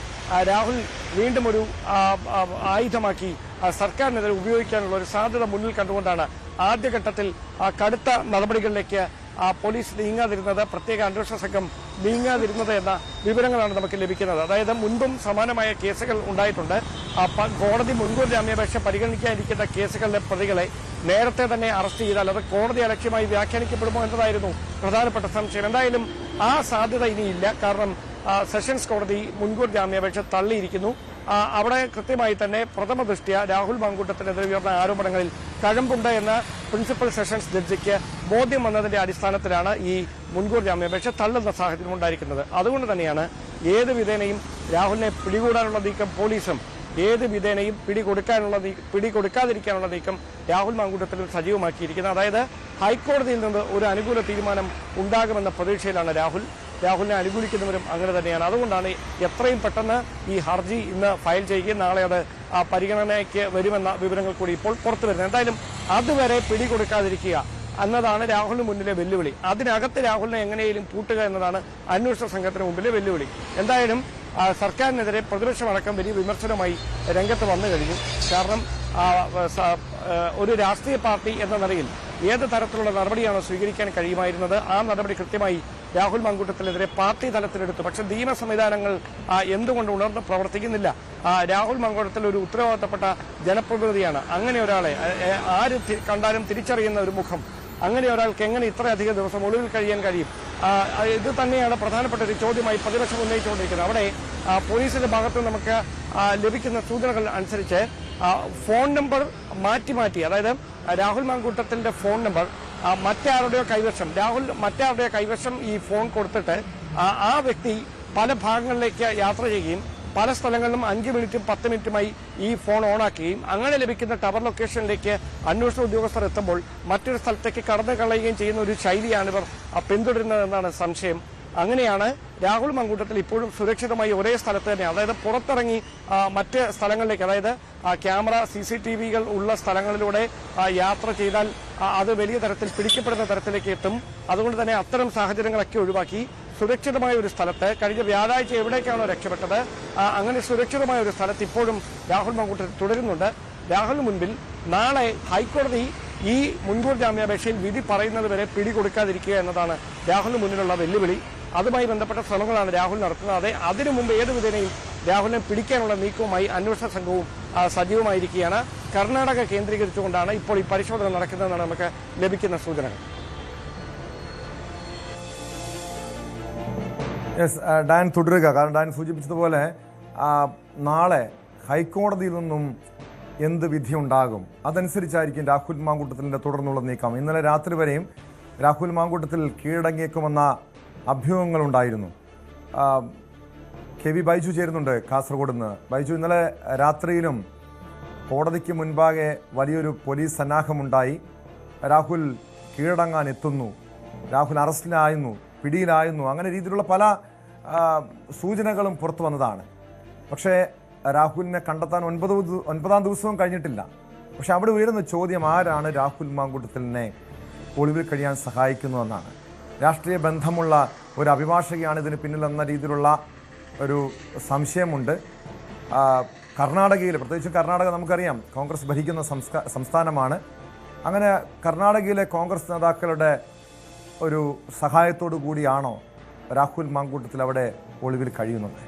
രാഹുൽ വീണ്ടും ഒരു ആയുധമാക്കി സർക്കാരിനെതിരെ ഉപയോഗിക്കാനുള്ള ഒരു സാധ്യത മുന്നിൽ കണ്ടുകൊണ്ടാണ് ആദ്യഘട്ടത്തിൽ കടുത്ത നടപടികളിലേക്ക് പോലീസ് നീങ്ങാതിരുന്നത്, പ്രത്യേക അന്വേഷണ സംഘം നീങ്ങാതിരുന്നത് എന്ന വിവരങ്ങളാണ് നമുക്ക് ലഭിക്കുന്നത്. അതായത് മുൻപും സമാനമായ കേസുകൾ ഉണ്ടായിട്ടുണ്ട്. കോടതി മുൻകൂർ ജാമ്യാപേക്ഷ പരിഗണിക്കാനിരിക്കുന്ന കേസുകളിലെ പ്രതികളെ നേരത്തെ തന്നെ അറസ്റ്റ് ചെയ്താൽ അത് കോടതി അലക്ഷ്യമായി വ്യാഖ്യാനിക്കപ്പെടുമോ എന്നതായിരുന്നു പ്രധാനപ്പെട്ട സംശയം. എന്തായാലും ആ സാധ്യത ഇനിയില്ല. കാരണം സെഷൻസ് കോടതി മുൻകൂർ ജാമ്യാപേക്ഷ തള്ളിയിരിക്കുന്നു. അവിടെ കൃത്യമായി തന്നെ പ്രഥമ ദൃഷ്ട്യാ രാഹുൽ മാങ്കൂട്ടത്തിനെതിരെ ഉയർന്ന ആരോപണങ്ങളിൽ കഴമ്പുണ്ട് എന്ന പ്രിൻസിപ്പൽ സെഷൻസ് ജഡ്ജിക്ക് ബോധ്യം വന്നതിന്റെ അടിസ്ഥാനത്തിലാണ് ഈ മുൻകൂർ ജാമ്യാപേക്ഷ തള്ളുന്ന സാഹചര്യം ഉണ്ടായിരിക്കുന്നത്. അതുകൊണ്ട് തന്നെയാണ് ഏത് വിധേനയും രാഹുലിനെ പിടികൂടാനുള്ള നീക്കം പോലീസും ഏത് വിധേനയും പിടികൊടുക്കാതിരിക്കാനുള്ള നീക്കം രാഹുൽ മാങ്കൂട്ടത്തിലും സജീവമാക്കിയിരിക്കുന്നത്. അതായത് ഹൈക്കോടതിയിൽ നിന്ന് ഒരു അനുകൂല തീരുമാനം ഉണ്ടാകുമെന്ന പ്രതീക്ഷയിലാണ് രാഹുലിനെ അനുകൂലിക്കുന്നവരും അങ്ങനെ തന്നെയാണ്. അതുകൊണ്ടാണ് എത്രയും പെട്ടെന്ന് ഈ ഹർജി ഇന്ന് ഫയൽ ചെയ്യുകയും നാളെ അത് പരിഗണനയ്ക്ക് വരുമെന്ന വിവരങ്ങൾ കൂടി ഇപ്പോൾ പുറത്തു വരുന്നത്. എന്തായാലും അതുവരെ പിടികൊടുക്കാതിരിക്കുക എന്നതാണ് രാഹുലിന് മുന്നിലെ വെല്ലുവിളി. അതിനകത്ത് രാഹുലിനെ എങ്ങനെയും പൂട്ടുക എന്നതാണ് അന്വേഷണ സംഘത്തിന് മുമ്പിലെ വെല്ലുവിളി. എന്തായാലും സർക്കാരിനെതിരെ പ്രതിപക്ഷമടക്കം വലിയ വിമർശനമായി രംഗത്ത് വന്നു കഴിഞ്ഞു. കാരണം ഒരു രാഷ്ട്രീയ പാർട്ടി എന്ന നിലയിൽ ഏത് തരത്തിലുള്ള നടപടിയാണോ സ്വീകരിക്കാൻ കഴിയുമായിരുന്നത് ആ നടപടി കൃത്യമായി രാഹുൽ മാങ്കൂട്ടത്തിനെതിരെ പാർട്ടി തലത്തിലെടുത്തു. പക്ഷെ നിയമ സംവിധാനങ്ങൾ എന്തുകൊണ്ട് ഉണർന്ന് പ്രവർത്തിക്കുന്നില്ല? രാഹുൽ മാങ്കൂട്ടത്തിൽ ഒരു ഉത്തരവാദിത്തപ്പെട്ട ജനപ്രതിനിധിയാണ്. അങ്ങനെ ഒരാളെ ആര് കണ്ടാലും തിരിച്ചറിയുന്ന ഒരു മുഖം, അങ്ങനെ ഒരാൾക്ക് എങ്ങനെ ഇത്രയധികം ദിവസം ഒളിവിൽ കഴിയാൻ കഴിയും? ഇത് തന്നെയാണ് പ്രധാനപ്പെട്ട ഒരു ചോദ്യമായി പ്രതിപക്ഷം ഉന്നയിച്ചുകൊണ്ടിരിക്കുന്നത്. അവിടെ പോലീസിന്റെ ഭാഗത്ത് നമുക്ക് ലഭിക്കുന്ന സൂചനകൾ അനുസരിച്ച് ഫോൺ നമ്പർ മാറ്റി അതായത് രാഹുൽ മാങ്കൂട്ടത്തിന്റെ ഫോൺ നമ്പർ രാഹുൽ മറ്റാരുടെയോ കൈവശം ഈ ഫോൺ കൊടുത്തിട്ട് ആ വ്യക്തി പല ഭാഗങ്ങളിലേക്ക് യാത്ര ചെയ്യുകയും പല സ്ഥലങ്ങളിലും 5 മിനിറ്റും 10 മിനിറ്റുമായി ഈ ഫോൺ ഓണാക്കുകയും അങ്ങനെ ലഭിക്കുന്ന ടവർ ലൊക്കേഷനിലേക്ക് അന്വേഷണ ഉദ്യോഗസ്ഥർ എത്തുമ്പോൾ മറ്റൊരു സ്ഥലത്തേക്ക് കടന്നു കളയുകയും ചെയ്യുന്ന ഒരു ശൈലിയാണ് ഇവർ പിന്തുടരുന്നതെന്നാണ് സംശയം. അങ്ങനെയാണ് രാഹുൽ മങ്കൂട്ടത്തിൽ ഇപ്പോഴും സുരക്ഷിതമായി ഒരേ സ്ഥലത്ത് തന്നെ, അതായത് പുറത്തിറങ്ങി മറ്റ് സ്ഥലങ്ങളിലേക്ക്, അതായത് ക്യാമറ CCTV-കൾ ഉള്ള സ്ഥലങ്ങളിലൂടെ യാത്ര ചെയ്താൽ അത് വലിയ തരത്തിൽ പിടിക്കപ്പെടുന്ന തരത്തിലേക്ക് എത്തും. അതുകൊണ്ട് തന്നെ അത്തരം സാഹചര്യങ്ങളൊക്കെ ഒഴിവാക്കി സുരക്ഷിതമായ ഒരു സ്ഥലത്ത് കഴിഞ്ഞ വ്യാഴാഴ്ച എവിടേക്കാണോ രക്ഷപ്പെട്ടത് അങ്ങനെ സുരക്ഷിതമായ ഒരു സ്ഥലത്ത് ഇപ്പോഴും രാഹുൽ മങ്കൂട്ടത്തിൽ തുടരുന്നുണ്ട്. രാഹുലിന് മുൻപിൽ നാളെ ഹൈക്കോടതി ഈ മുൻകൂർ ജാമ്യാപേക്ഷയിൽ വിധി പറയുന്നത് വരെ പിടികൊടുക്കാതിരിക്കുക എന്നതാണ് രാഹുലിന് മുന്നിലുള്ള വെല്ലുവിളി. അതുമായി ബന്ധപ്പെട്ട ശ്രമങ്ങളാണ് രാഹുൽ നടത്തുന്നത്. അതിനു മുമ്പ് ഏത് വിധേനയും രാഹുലിനെ പിടിക്കാനുള്ള നീക്കവുമായി അന്വേഷണ സംഘവും സജീവമായിരിക്കുകയാണ്. കർണാടക കേന്ദ്രീകരിച്ചുകൊണ്ടാണ് ഇപ്പോൾ ഈ പരിശോധന നടക്കുന്നതെന്നാണ് നമുക്ക് ലഭിക്കുന്ന സൂചനകൾ. ഡാൻ തുടരുക. കാരണം ഡാൻ സൂചിപ്പിച്ചതുപോലെ നാളെ ഹൈക്കോടതിയിൽ നിന്നും എന്ത് വിധി ഉണ്ടാകും അതനുസരിച്ചായിരിക്കും രാഹുൽ മാങ്കൂട്ടത്തിൻ്റെ തുടർന്നുള്ള നീക്കം. ഇന്നലെ രാത്രി വരെയും രാഹുൽ മാങ്കൂട്ടത്തിൽ കീഴടങ്ങിയേക്കുമെന്ന അഭ്യൂഹങ്ങളുണ്ടായിരുന്നു. KV ബൈജു ചേരുന്നുണ്ട് കാസർഗോഡ് നിന്ന്. ബൈജു, ഇന്നലെ രാത്രിയിലും കോടതിക്ക് മുൻപാകെ വലിയൊരു പോലീസ് സന്നാഹമുണ്ടായി. രാഹുൽ കീഴടങ്ങാൻ എത്തുന്നു, രാഹുൽ അറസ്റ്റിലായിരുന്നു, പിടിയിലായിരുന്നു, അങ്ങനെ രീതിയിലുള്ള പല സൂചനകളും പുറത്തു വന്നതാണ്. പക്ഷേ രാഹുലിനെ കണ്ടെത്താൻ 9ാം ദിവസവും കഴിഞ്ഞിട്ടില്ല. പക്ഷെ അവിടെ ഉയരുന്ന ചോദ്യം, ആരാണ് രാഹുൽ മാങ്കൂട്ടത്തിലിനെ ഒളിവിൽ കഴിയാൻ സഹായിക്കുന്നതെന്നാണ്. രാഷ്ട്രീയ ബന്ധമുള്ള ഒരു അഭിഭാഷകയാണ് ഇതിന് പിന്നിലെന്ന രീതിയിലുള്ള ഒരു സംശയമുണ്ട്. കർണാടകയിൽ, പ്രത്യേകിച്ചും കർണാടക നമുക്കറിയാം കോൺഗ്രസ് ഭരിക്കുന്ന സംസ്ഥാനമാണ്. അങ്ങനെ കർണാടകയിലെ കോൺഗ്രസ് നേതാക്കളുടെ ഒരു സഹായത്തോടു കൂടിയാണോ രാഹുൽ മാങ്കൂട്ടത്തിൽ അവിടെ ഒളിവിൽ കഴിയുന്നത്?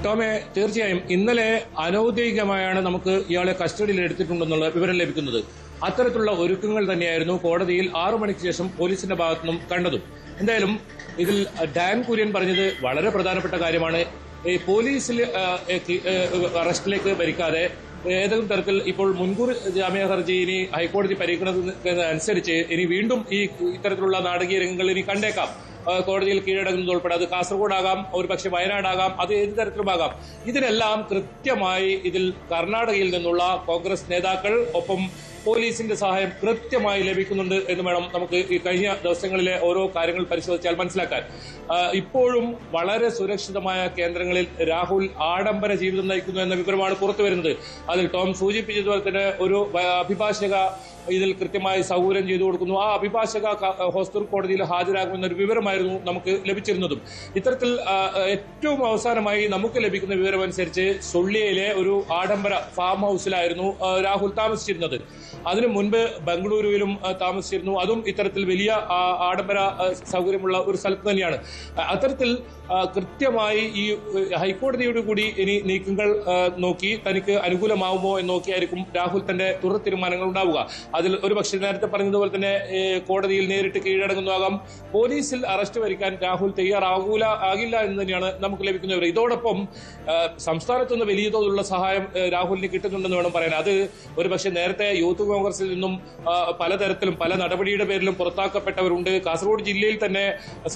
ടോമെ, തീർച്ചയായും ഇന്നലെ അനൌദ്യോഗികമായാണ് നമുക്ക് ഇയാളെ കസ്റ്റഡിയിൽ എടുത്തിട്ടുണ്ടെന്നുള്ള വിവരം ലഭിക്കുന്നത്. അത്തരത്തിലുള്ള ഒരുക്കങ്ങൾ തന്നെയായിരുന്നു കോടതിയിൽ 6 മണിക്ക് ശേഷം പോലീസിന്റെ ഭാഗത്തു നിന്നും കണ്ടതും. എന്തായാലും ഇതിൽ ഡാൻ കുര്യൻ പറഞ്ഞത് വളരെ പ്രധാനപ്പെട്ട കാര്യമാണ്. ഈ പോലീസിൽ അറസ്റ്റിലേക്ക് ഭരിക്കാതെ ഏതെങ്കിലും തരത്തിൽ ഇപ്പോൾ മുൻകൂർ ജാമ്യ ഹർജി ഇനി ഹൈക്കോടതി പരിഗണിക്കുന്നതനുസരിച്ച് ഇനി വീണ്ടും ഈ ഇത്തരത്തിലുള്ള നാടകീയ രംഗങ്ങൾ ഇനി കണ്ടേക്കാം. കോടതിയിൽ കീഴടങ്ങുന്നത് ഉൾപ്പെടെ അത് കാസർഗോഡാകാം, ഒരു പക്ഷേ വയനാടാകാം, അത് ഏത് തരത്തിലുമാകാം. ഇതിനെല്ലാം കൃത്യമായി ഇതിൽ കർണാടകയിൽ നിന്നുള്ള കോൺഗ്രസ് നേതാക്കൾ ഒപ്പം പോലീസിന്റെ സഹായം കൃത്യമായി ലഭിക്കുന്നുണ്ട് എന്ന് വേണം നമുക്ക് ഈ കഴിഞ്ഞ ദിവസങ്ങളിലെ ഓരോ കാര്യങ്ങൾ പരിശോധിച്ചാൽ മനസ്സിലാക്കാൻ. ഇപ്പോഴും വളരെ സുരക്ഷിതമായ കേന്ദ്രങ്ങളിൽ രാഹുൽ ആഡംബര ജീവിതം നയിക്കുന്നു എന്ന വിവരമാണ് പുറത്തു വരുന്നത്. അതിൽ ടോം സൂചിപ്പിച്ചതുപോലെ തന്നെ ഒരു അഭിഭാഷക ഇതിൽ കൃത്യമായി സൗകര്യം ചെയ്തു കൊടുക്കുന്നു. ആ അഭിഭാഷക ഹോസ്ദുർഗ് കോടതിയിൽ ഹാജരാകുമെന്നൊരു വിവരമായിരുന്നു നമുക്ക് ലഭിച്ചിരുന്നതും. ഇത്തരത്തിൽ ഏറ്റവും അവസാനമായി നമുക്ക് ലഭിക്കുന്ന വിവരമനുസരിച്ച് സൊള്ളിയയിലെ ഒരു ആഡംബര ഫാം ഹൗസിലായിരുന്നു രാഹുൽ താമസിച്ചിരുന്നത്. അതിനു മുൻപ് ബംഗളൂരുവിലും താമസിച്ചിരുന്നു. അതും ഇത്തരത്തിൽ വലിയ ആഡംബര സൗകര്യമുള്ള ഒരു സ്ഥലത്ത് തന്നെയാണ്. അത്തരത്തിൽ കൃത്യമായി ഈ ഹൈക്കോടതിയോട് കൂടി ഇനി നീക്കങ്ങൾ നോക്കി തനിക്ക് അനുകൂലമാവുമോ എന്ന് നോക്കിയായിരിക്കും രാഹുൽ തന്റെ തുടർ തീരുമാനങ്ങൾ ഉണ്ടാവുക. അതിൽ ഒരു പക്ഷേ നേരത്തെ പറഞ്ഞതുപോലെ തന്നെ കോടതിയിൽ നേരിട്ട് കീഴടങ്ങുന്നതാകാം. പോലീസിൽ അറസ്റ്റ് വരിക്കാൻ രാഹുൽ ആകില്ല എന്ന് തന്നെയാണ് നമുക്ക് ലഭിക്കുന്ന വിവരം. ഇതോടൊപ്പം സംസ്ഥാനത്തുനിന്ന് വലിയ തോതിലുള്ള സഹായം രാഹുലിന് കിട്ടുന്നുണ്ടെന്ന് വേണം പറയാൻ. അത് ഒരു പക്ഷേ നേരത്തെ യൂത്ത് കോൺഗ്രസിൽ നിന്നും പലതരത്തിലും പല നടപടിയുടെ പേരിലും പുറത്താക്കപ്പെട്ടവരുണ്ട്. കാസർഗോഡ് ജില്ലയിൽ തന്നെ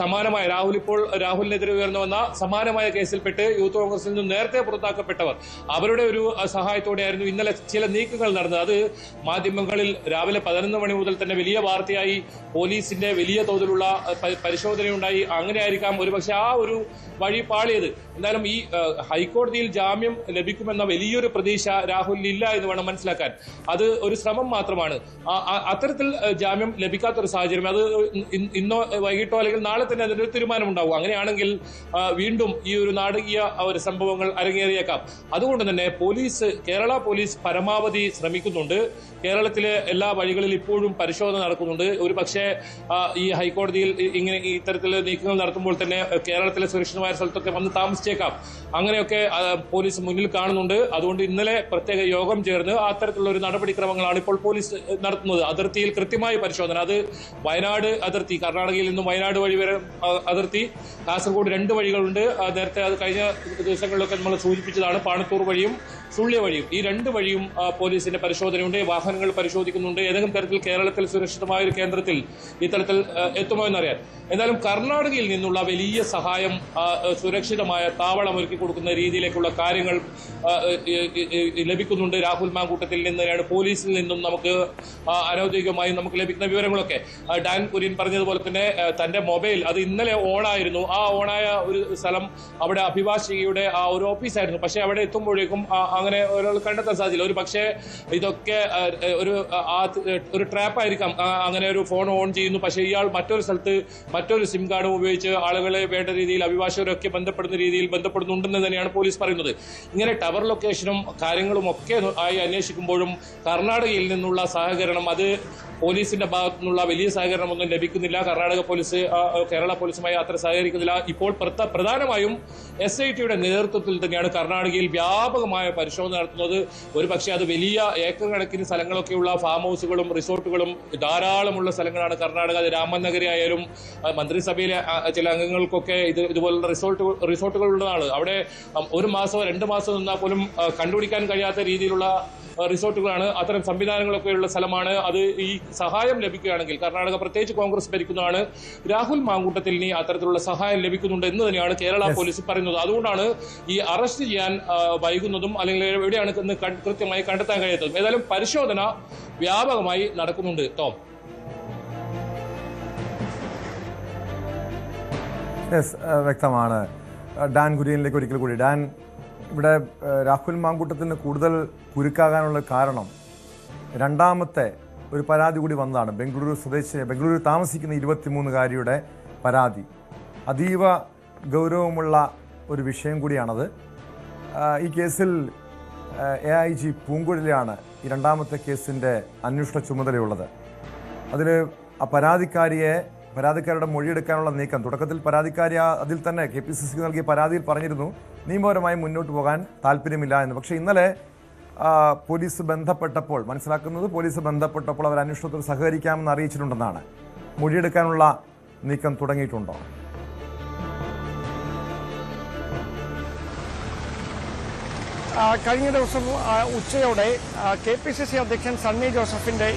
സമാനമായ രാഹുലിനെതിരെ ഉയർന്നു വന്ന സമാനമായ കേസിൽപ്പെട്ട് യൂത്ത് കോൺഗ്രസിൽ നിന്നും നേരത്തെ പുറത്താക്കപ്പെട്ടവർ, അവരുടെ ഒരു സഹായത്തോടെയായിരുന്നു ഇന്നലെ ചില നീക്കങ്ങൾ നടന്നത്. അത് മാധ്യമങ്ങളിൽ രാവിലെ 11 മണി മുതൽ തന്നെ വലിയ വാർത്തയായി. പോലീസിന്റെ വലിയ തോതിലുള്ള പരിശോധനയുണ്ടായി. അങ്ങനെയായിരിക്കാം ഒരുപക്ഷെ ആ ഒരു വഴി പാളിയത്. എന്തായാലും ഈ ഹൈക്കോടതിയിൽ ജാമ്യം ലഭിക്കുമെന്ന വലിയൊരു പ്രതീക്ഷ രാഹുലിന് ഇല്ല എന്ന് വേണം മനസ്സിലാക്കാൻ. അത് ഒരു ശ്രമം മാത്രമാണ്. അത്തരത്തിൽ ജാമ്യം ലഭിക്കാത്തൊരു സാഹചര്യം, അത് ഇന്നോ വൈകിട്ടോ അല്ലെങ്കിൽ നാളെ തന്നെ അതിന്റെ ഒരു തീരുമാനം ഉണ്ടാവും. അങ്ങനെയാണെങ്കിൽ വീണ്ടും ഈ ഒരു നാടകീയ സംഭവങ്ങൾ അരങ്ങേറിയേക്കാം. അതുകൊണ്ട് തന്നെ കേരള പോലീസ് പരമാവധി ശ്രമിക്കുന്നുണ്ട്. കേരളത്തിലെ എല്ലാ വഴികളിൽ ഇപ്പോഴും പരിശോധന നടക്കുന്നുണ്ട്. ഒരു പക്ഷേ ഈ ഹൈക്കോടതിയിൽ ഇങ്ങനെ ഇത്തരത്തിൽ നീക്കങ്ങൾ നടത്തുമ്പോൾ തന്നെ കേരളത്തിലെ സുരക്ഷിതമായ സ്ഥലത്തൊക്കെ വന്ന് താമസിച്ചേക്കാം. അങ്ങനെയൊക്കെ പോലീസ് മുന്നിൽ കാണുന്നുണ്ട്. അതുകൊണ്ട് ഇന്നലെ പ്രത്യേക യോഗം ചേർന്ന് അത്തരത്തിലുള്ള ഒരു നടപടിക്രമങ്ങളാണ് ഇപ്പോൾ പോലീസ് നടത്തുന്നത്. അതിർത്തിയിൽ കൃത്യമായ പരിശോധന. അത് വയനാട് അതിർത്തി, കർണാടകയിൽ നിന്നും വയനാട് വഴി വരെ അതിർത്തി, കാസർഗോഡ് രണ്ട് വഴികളുണ്ട്. നേരത്തെ അത് കഴിഞ്ഞ ദിവസങ്ങളിലൊക്കെ നമ്മൾ സൂചിപ്പിച്ചതാണ്. പാണത്തൂർ വഴിയും സുള്ളിയ വഴിയും, ഈ രണ്ട് വഴിയും പോലീസിന്റെ പരിശോധനയുണ്ട്. വാഹനങ്ങൾ പരിശോധിക്കുന്നുണ്ട്. ഏതെങ്കിലും തരത്തിൽ കേരളത്തിൽ സുരക്ഷിതമായ ഒരു കേന്ദ്രത്തിൽ ഇത്തരത്തിൽ എത്തുമോ എന്നറിയാൻ. എന്തായാലും കർണാടകയിൽ നിന്നുള്ള വലിയ സഹായം, സുരക്ഷിതമായ താവളം ഒരുക്കി കൊടുക്കുന്ന രീതിയിലേക്കുള്ള കാര്യങ്ങൾ ലഭിക്കുന്നുണ്ട്. രാഹുൽ മാങ്കൂട്ടത്തിൽ നിന്നാണ് പോലീസിൽ നിന്നും നമുക്ക് അനൌദ്യോഗികമായി നമുക്ക് ലഭിക്കുന്ന വിവരങ്ങളൊക്കെ. ഡാൻ കുര്യൻ പറഞ്ഞതുപോലെ തന്നെ തന്റെ മൊബൈൽ അത് ഇന്നലെ ഓണായിരുന്നു. ആ ഓണായ ഒരു സ്ഥലം അവിടെ അഭിഭാഷികയുടെ ആ ഒരു ഓഫീസായിരുന്നു. പക്ഷെ അവിടെ എത്തുമ്പോഴേക്കും അങ്ങനെ ഒരാൾ കണ്ടെത്താൻ സാധിച്ചില്ല. ഒരു പക്ഷേ ഇതൊക്കെ ഒരു ട്രാപ്പായിരിക്കാം. അങ്ങനെ ഒരു ഫോൺ ഓൺ ചെയ്യുന്നു, പക്ഷേ ഇയാൾ മറ്റൊരു സ്ഥലത്ത് മറ്റൊരു സിം കാർഡും ഉപയോഗിച്ച് ആളുകളെ വേണ്ട രീതിയിൽ അഭിഭാഷകരൊക്കെ ബന്ധപ്പെടുന്ന രീതിയിൽ ബന്ധപ്പെടുന്നുണ്ടെന്ന് തന്നെയാണ് പോലീസ് പറയുന്നത്. ഇങ്ങനെ ടവർ ലൊക്കേഷനും കാര്യങ്ങളും ഒക്കെ ആയി അന്വേഷിക്കുമ്പോഴും കർണാടകയിൽ നിന്നുള്ള സഹകരണം, അത് പോലീസിന്റെ ഭാഗത്തു നിന്നുള്ള വലിയ സഹകരണമൊന്നും ലഭിക്കുന്നില്ല. കർണാടക പോലീസ് കേരള പോലീസുമായി അത്ര സഹകരിക്കുന്നില്ല. ഇപ്പോൾ പ്രധാനമായും SITയുടെ നേതൃത്വത്തിൽ തന്നെയാണ് കർണാടകയിൽ വ്യാപകമായ പരിശോധന നടത്തുന്നത്. ഒരു പക്ഷേ അത് വലിയ ഏക്കർ കണക്കിന് സ്ഥലങ്ങളൊക്കെയുള്ള ഫാം ഹൗസുകളും റിസോർട്ടുകളും ധാരാളമുള്ള സ്ഥലങ്ങളാണ് കർണാടക. അത് രാമനഗരി ആയാലും മന്ത്രിസഭയിലെ ചില അംഗങ്ങൾക്കൊക്കെ ഇതുപോലുള്ള റിസോർട്ടുകളുള്ളതാണ്. അവിടെ ഒരു മാസമോ 2 മാസമോ നിന്നാൽ പോലും കണ്ടുപിടിക്കാൻ കഴിയാത്ത രീതിയിലുള്ള റിസോർട്ടുകളാണ്. അത്തരം സംവിധാനങ്ങളൊക്കെയുള്ള സ്ഥലമാണ്. അത് ഈ സഹായം ലഭിക്കുകയാണെങ്കിൽ, കർണാടക പ്രത്യേകിച്ച് കോൺഗ്രസ് ഭരിക്കുന്നതാണ്, രാഹുൽ മാങ്കൂട്ടത്തിൽ ഇനി അത്തരത്തിലുള്ള സഹായം ലഭിക്കുന്നുണ്ട് എന്ന് തന്നെയാണ് കേരള പോലീസ് പറയുന്നത്. അതുകൊണ്ടാണ് ഈ അറസ്റ്റ് ചെയ്യാൻ വൈകുന്നതും അല്ലെങ്കിൽ എവിടെയാണ് എന്ന് കൃത്യമായി കണ്ടെത്താൻ കഴിയാത്തതും. ഏതായാലും പരിശോധന വ്യാപകമായി നടക്കുന്നുണ്ട്. ടോം. വ്യക്തമാണ്. ഡാൻ കുര്യനിലേക്ക് ഒരിക്കൽ കൂടി. ഡാൻ, ഇവിടെ രാഹുൽ മാങ്കൂട്ടത്തിന് കൂടുതൽ കുരുക്കാകാനുള്ള കാരണം രണ്ടാമത്തെ ഒരു പരാതി കൂടി വന്നതാണ്. ബംഗളൂരു താമസിക്കുന്ന 23-കാരിയുടെ പരാതി. അതീവ ഗൗരവമുള്ള ഒരു വിഷയം കൂടിയാണത്. ഈ കേസിൽ AIG പൂങ്കുഴലിയാണ് ഈ രണ്ടാമത്തെ കേസിൻ്റെ അന്വേഷണ ചുമതലയുള്ളത്. അതിൽ ആ പരാതിക്കാരുടെ മൊഴിയെടുക്കാനുള്ള നീക്കം, തുടക്കത്തിൽ പരാതിക്കാരി അതിൽ തന്നെ KPCC നൽകിയ പരാതിയിൽ പറഞ്ഞിരുന്നു നിയമപരമായി മുന്നോട്ട് പോകാൻ താല്പര്യമില്ല എന്ന്. പക്ഷേ ഇന്നലെ പോലീസ് ബന്ധപ്പെട്ടപ്പോൾ അവർ അന്വേഷണത്തിൽ സഹകരിക്കാമെന്ന് അറിയിച്ചിട്ടുണ്ടെന്നാണ്. മൊഴിയെടുക്കാനുള്ള നീക്കം തുടങ്ങിയിട്ടുണ്ടോ? കഴിഞ്ഞ ദിവസം ഉച്ചയോടെ KPCC അധ്യക്ഷൻ സണ്ണി ജോസഫിന്റെ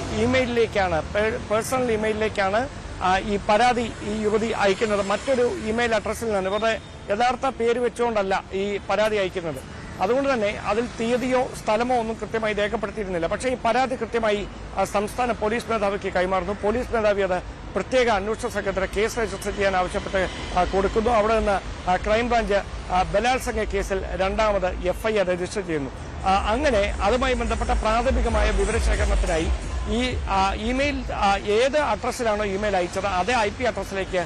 പേഴ്സണൽ ഇമെയിലിലേക്കാണ് ഈ പരാതി ഈ യുവതി അയക്കുന്നത്. മറ്റൊരു ഇമെയിൽ അഡ്രസ്സിൽ നിന്ന്, ഇവരുടെ യഥാർത്ഥ പേര് വെച്ചുകൊണ്ടല്ല ഈ പരാതി അയക്കുന്നത്. അതുകൊണ്ട് തന്നെ അതിൽ തീയതിയോ സ്ഥലമോ ഒന്നും കൃത്യമായി രേഖപ്പെടുത്തിയിരുന്നില്ല. പക്ഷേ ഈ പരാതി കൃത്യമായി സംസ്ഥാന പോലീസ് മേധാവിക്ക് കൈമാറുന്നു. പോലീസ് മേധാവി അത് പ്രത്യേക അന്വേഷണ സംഘത്തിന് കേസ് രജിസ്റ്റർ ചെയ്യാൻ ആവശ്യപ്പെട്ട് കൊടുക്കുന്നു. അവിടെ നിന്ന് ക്രൈംബ്രാഞ്ച് ബലാത്സംഗ കേസിൽ രണ്ടാമത് FIR രജിസ്റ്റർ ചെയ്യുന്നു. അങ്ങനെ അതുമായി ബന്ധപ്പെട്ട പ്രാഥമികമായ വിവരശേഖരണത്തിനായി ഈ ഇമെയിൽ ഏത് അഡ്രസ്സിലാണോ ഇമെയിൽ അയച്ചത് അതേ IP അഡ്രസ്സിലേക്ക്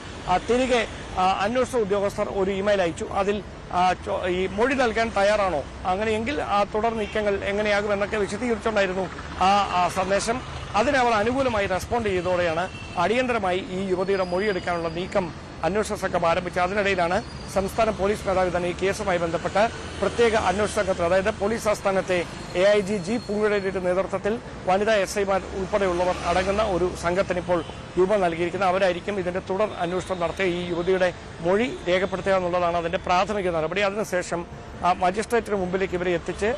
തിരികെ അന്വേഷണ ഉദ്യോഗസ്ഥർ ഒരു ഇമെയിൽ അയച്ചു. അതിൽ ഈ മൊഴി നൽകാൻ തയ്യാറാണോ, അങ്ങനെയെങ്കിൽ തുടർ നീക്കങ്ങൾ എങ്ങനെയാകും എന്നൊക്കെ വിശദീകരിച്ചുകൊണ്ടായിരുന്നു ആ സന്ദേശം. അതിനവർ അനുകൂലമായി റെസ്പോണ്ട് ചെയ്തതോടെയാണ് അടിയന്തരമായി ഈ യുവതിയുടെ മൊഴിയെടുക്കാനുള്ള നീക്കം അന്വേഷണ സംഘം ആരംഭിച്ചത്. അതിനിടയിലാണ് സംസ്ഥാന പോലീസ് മേധാവി തന്നെ ഈ കേസുമായി ബന്ധപ്പെട്ട് പ്രത്യേക അന്വേഷണ സംഘത്തിന്, അതായത് പോലീസ് ആസ്ഥാനത്തെ AIG G പൂങ്കുഴലിയുടെ നേതൃത്വത്തിൽ വനിതാ SIമാർ ഉൾപ്പെടെയുള്ളവർ അടങ്ങുന്ന ഒരു സംഘത്തിന് ഇപ്പോൾ രൂപം നൽകിയിരിക്കുന്നത്. അവരായിരിക്കും ഇതിന്റെ തുടർ അന്വേഷണം നടത്തി ഈ യുവതിയുടെ മൊഴി രേഖപ്പെടുത്തുക എന്നുള്ളതാണ് അതിന്റെ പ്രാഥമിക നടപടി. അതിനുശേഷം മജിസ്ട്രേറ്റിന് മുമ്പിലേക്ക് ഇവരെ എത്തിച്ച്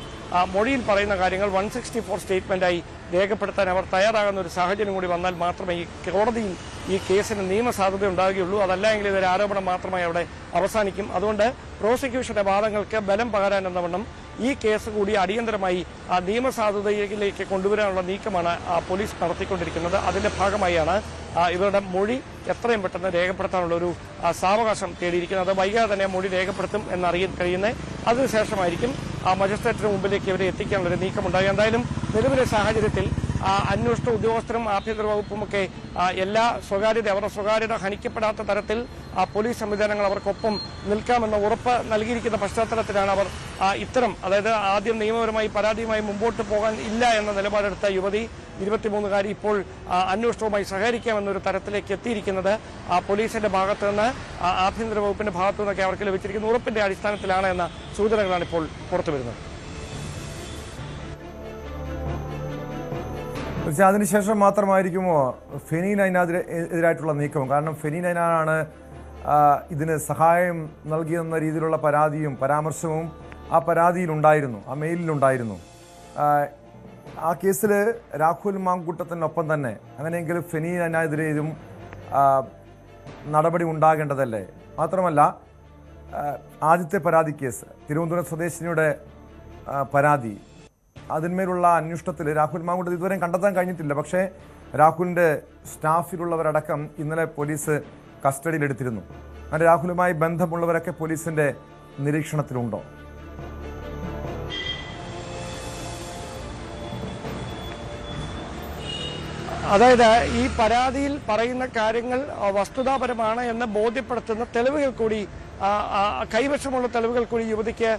മൊഴിയിൽ പറയുന്ന കാര്യങ്ങൾ 164 സ്റ്റേറ്റ്മെന്റായി രേഖപ്പെടുത്താൻ അവർ തയ്യാറാകുന്ന ഒരു സാഹചര്യം കൂടി വന്നാൽ മാത്രമേ ഈ കോടതിയിൽ ഈ കേസിന് നിയമസാധുത ഉണ്ടാകുകയുള്ളൂ. അതല്ല എങ്കിൽ ഇതൊരു ആരോപണം മാത്രമായി അവിടെ അവസാനിക്കും. അതുകൊണ്ട് പ്രോസിക്യൂഷന്റെ വാദങ്ങൾക്ക് ബലം പകരാൻ എന്നവണ്ണം ഈ കേസ് കൂടി അടിയന്തരമായി നിയമസാധുതയിലേക്ക് കൊണ്ടുവരാനുള്ള നീക്കമാണ് പോലീസ് നടത്തിക്കൊണ്ടിരിക്കുന്നത്. അതിന്റെ ഭാഗമായാണ് ഇവരുടെ മൊഴി എത്രയും പെട്ടെന്ന് രേഖപ്പെടുത്താനുള്ള ഒരു സാവകാശം തേടിയിരിക്കുന്നത്. വൈകാതെ തന്നെ മൊഴി രേഖപ്പെടുത്തും എന്നറിയാൻ കഴിയുന്നത്. അതിനുശേഷമായിരിക്കും മജിസ്ട്രേറ്റിന് മുമ്പിലേക്ക് ഇവരെ എത്തിക്കാനുള്ളൊരു നീക്കമുണ്ടാകുക. എന്തായാലും നിലവിലെ സാഹചര്യത്തിൽ അന്വേഷണ ഉദ്യോഗസ്ഥരും ആഭ്യന്തര വകുപ്പുമൊക്കെ അവരുടെ സ്വകാര്യത ഹനിക്കപ്പെടാത്ത തരത്തിൽ പോലീസ് സംവിധാനങ്ങൾ അവർക്കൊപ്പം നിൽക്കാമെന്ന ഉറപ്പ് നൽകിയിരിക്കുന്ന പശ്ചാത്തലത്തിലാണ് അവർ ഇത്തരം, അതായത് ആദ്യം നിയമപരമായി പരാതിയുമായി മുമ്പോട്ട് പോകാൻ ഇല്ല എന്ന നിലപാടെടുത്ത യുവതി 23-കാരി ഇപ്പോൾ അന്വേഷണവുമായി സഹകരിക്കാമെന്നൊരു തരത്തിലേക്ക് എത്തിയിരിക്കുന്നത്. പോലീസിന്റെ ഭാഗത്തു നിന്ന്, ആഭ്യന്തര വകുപ്പിന്റെ ഭാഗത്തു നിന്നൊക്കെ അവർക്ക് ലഭിച്ചിരിക്കുന്ന ഉറപ്പിന്റെ അടിസ്ഥാനത്തിലാണ് എന്ന സൂചനകളാണ് ഇപ്പോൾ പുറത്തുവരുന്നത്. പക്ഷേ അതിനുശേഷം മാത്രമായിരിക്കുമോ ഫെനി നൈനാതിരെ എതിരായിട്ടുള്ള നീക്കം? കാരണം ഫെനി നൈനാണ് ഇതിന് സഹായം നൽകിയെന്ന രീതിയിലുള്ള പരാതിയും പരാമർശവും ആ പരാതിയിലുണ്ടായിരുന്നു, ആ മെയിലിലുണ്ടായിരുന്നു. ആ കേസിൽ രാഹുൽ മാങ്കൂട്ടത്തിനൊപ്പം തന്നെ അങ്ങനെയെങ്കിൽ ഫെനി നൈനാനെതിരെയും നടപടി ഉണ്ടാകേണ്ടതല്ലേ? മാത്രമല്ല, ആദ്യത്തെ പരാതി കേസ് തിരുവനന്തപുരം സ്വദേശിനിയുടെ പരാതി, അതിന്മേലുള്ള അന്വേഷണത്തിൽ രാഹുൽ മാങ്കൂട്ടത്തിൽ ഇതുവരെയും കണ്ടെത്താൻ കഴിഞ്ഞിട്ടില്ല. പക്ഷേ രാഹുലിൻ്റെ സ്റ്റാഫിലുള്ളവരടക്കം ഇന്നലെ പോലീസ് കസ്റ്റഡിയിലെടുത്തിരുന്നു. അങ്ങനെ രാഹുലുമായി ബന്ധമുള്ളവരൊക്കെ പോലീസിൻ്റെ നിരീക്ഷണത്തിലുണ്ടോ? അതായത് ഈ പരാതിയിൽ പറയുന്ന കാര്യങ്ങൾ വസ്തുതാപരമാണ് എന്ന് ബോധ്യപ്പെടുത്തുന്ന തെളിവുകൾ കൂടി, കൈവശമുള്ള തെളിവുകൾ കൂടി യുവതിക്ക്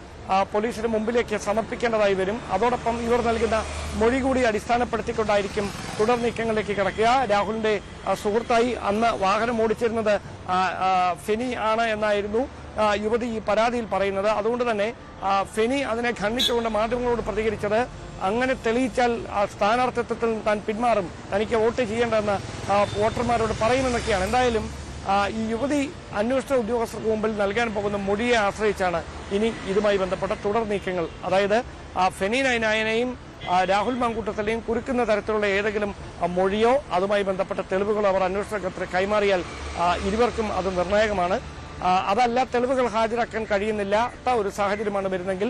പോലീസിന് മുമ്പിലേക്ക് സമർപ്പിക്കേണ്ടതായി വരും. അതോടൊപ്പം ഇവർ നൽകുന്ന മൊഴി കൂടി അടിസ്ഥാനപ്പെടുത്തിക്കൊണ്ടായിരിക്കും തുടർ നീക്കങ്ങളിലേക്ക് കിടക്കുക. രാഹുലിന്റെ സുഹൃത്തായി അന്ന് വാഹനം ഓടിച്ചിരുന്നത് ഫെനി ആണ് എന്നായിരുന്നു യുവതി ഈ പരാതിയിൽ പറയുന്നത്. അതുകൊണ്ട് തന്നെ ഫെനി അതിനെ ഖണ്ഡിച്ചുകൊണ്ട് മാധ്യമങ്ങളോട് പ്രതികരിച്ചത്, അങ്ങനെ തെളിയിച്ചാൽ സ്ഥാനാർത്ഥിത്വത്തിൽ താൻ പിന്മാറും, തനിക്ക് വോട്ട് ചെയ്യേണ്ടതെന്ന് വോട്ടർമാരോട് പറയുമെന്നൊക്കെയാണ്. എന്തായാലും ഈ യുവതി അന്വേഷണ ഉദ്യോഗസ്ഥർക്ക് മുമ്പിൽ നൽകാൻ പോകുന്ന മൊഴിയെ ആശ്രയിച്ചാണ് ഇനി ഇതുമായി ബന്ധപ്പെട്ട തുടർ നീക്കങ്ങൾ. അതായത് ഫെനി നൈനാനെയും രാഹുൽ മാങ്കൂട്ടത്തിലെയും കുറുക്കുന്ന തരത്തിലുള്ള ഏതെങ്കിലും മൊഴിയോ അതുമായി ബന്ധപ്പെട്ട തെളിവുകളോ അവർ അന്വേഷണത്തിന് കൈമാറിയാൽ ഇരുവർക്കും അത് നിർണായകമാണ്. അതല്ല, തെളിവുകൾ ഹാജരാക്കാൻ കഴിയുന്നില്ലാത്ത ഒരു സാഹചര്യമാണ് വരുന്നെങ്കിൽ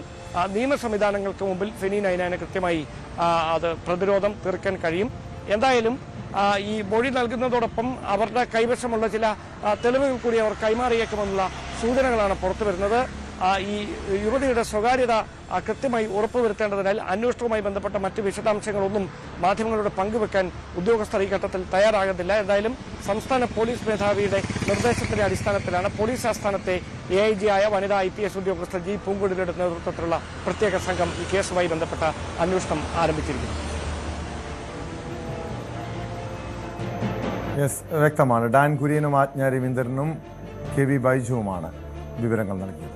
നിയമ സംവിധാനങ്ങൾക്ക് മുമ്പിൽ ഫെനി നൈനാനെ കൃത്യമായി അത് പ്രതിരോധം തീർക്കാൻ കഴിയും. എന്തായാലും ഈ മൊഴി നൽകുന്നതോടൊപ്പം അവരുടെ കൈവശമുള്ള ചില തെളിവുകൾ കൂടി അവർ കൈമാറിയേക്കുമെന്നുള്ള സൂചനകളാണ് പുറത്തു വരുന്നത്. ഈ യുവതിയുടെ സ്വകാര്യത കൃത്യമായി ഉറപ്പുവരുത്തേണ്ടതിനാൽ അന്വേഷണവുമായി ബന്ധപ്പെട്ട മറ്റ് വിശദാംശങ്ങളൊന്നും മാധ്യമങ്ങളോട് പങ്കുവെക്കാൻ ഉദ്യോഗസ്ഥർ ഈ ഘട്ടത്തിൽ തയ്യാറാകുന്നില്ല. എന്തായാലും സംസ്ഥാന പോലീസ് മേധാവിയുടെ നിർദ്ദേശത്തിന്റെ അടിസ്ഥാനത്തിലാണ് പോലീസ് ആസ്ഥാനത്തെ AIG ആയ വനിതാ IPS ഉദ്യോഗസ്ഥർ ജി പൂങ്കുഴലിയുടെ നേതൃത്വത്തിലുള്ള പ്രത്യേക സംഘം ഈ കേസുമായി ബന്ധപ്പെട്ട അന്വേഷണം ആരംഭിച്ചിരിക്കുന്നത്. വ്യക്തമാണ്. ഡാൻ കുര്യനും ആജ്ഞ രവീന്ദ്രനും KV ബൈജുവുമാണ് വിവരങ്ങൾ നൽകിയത്.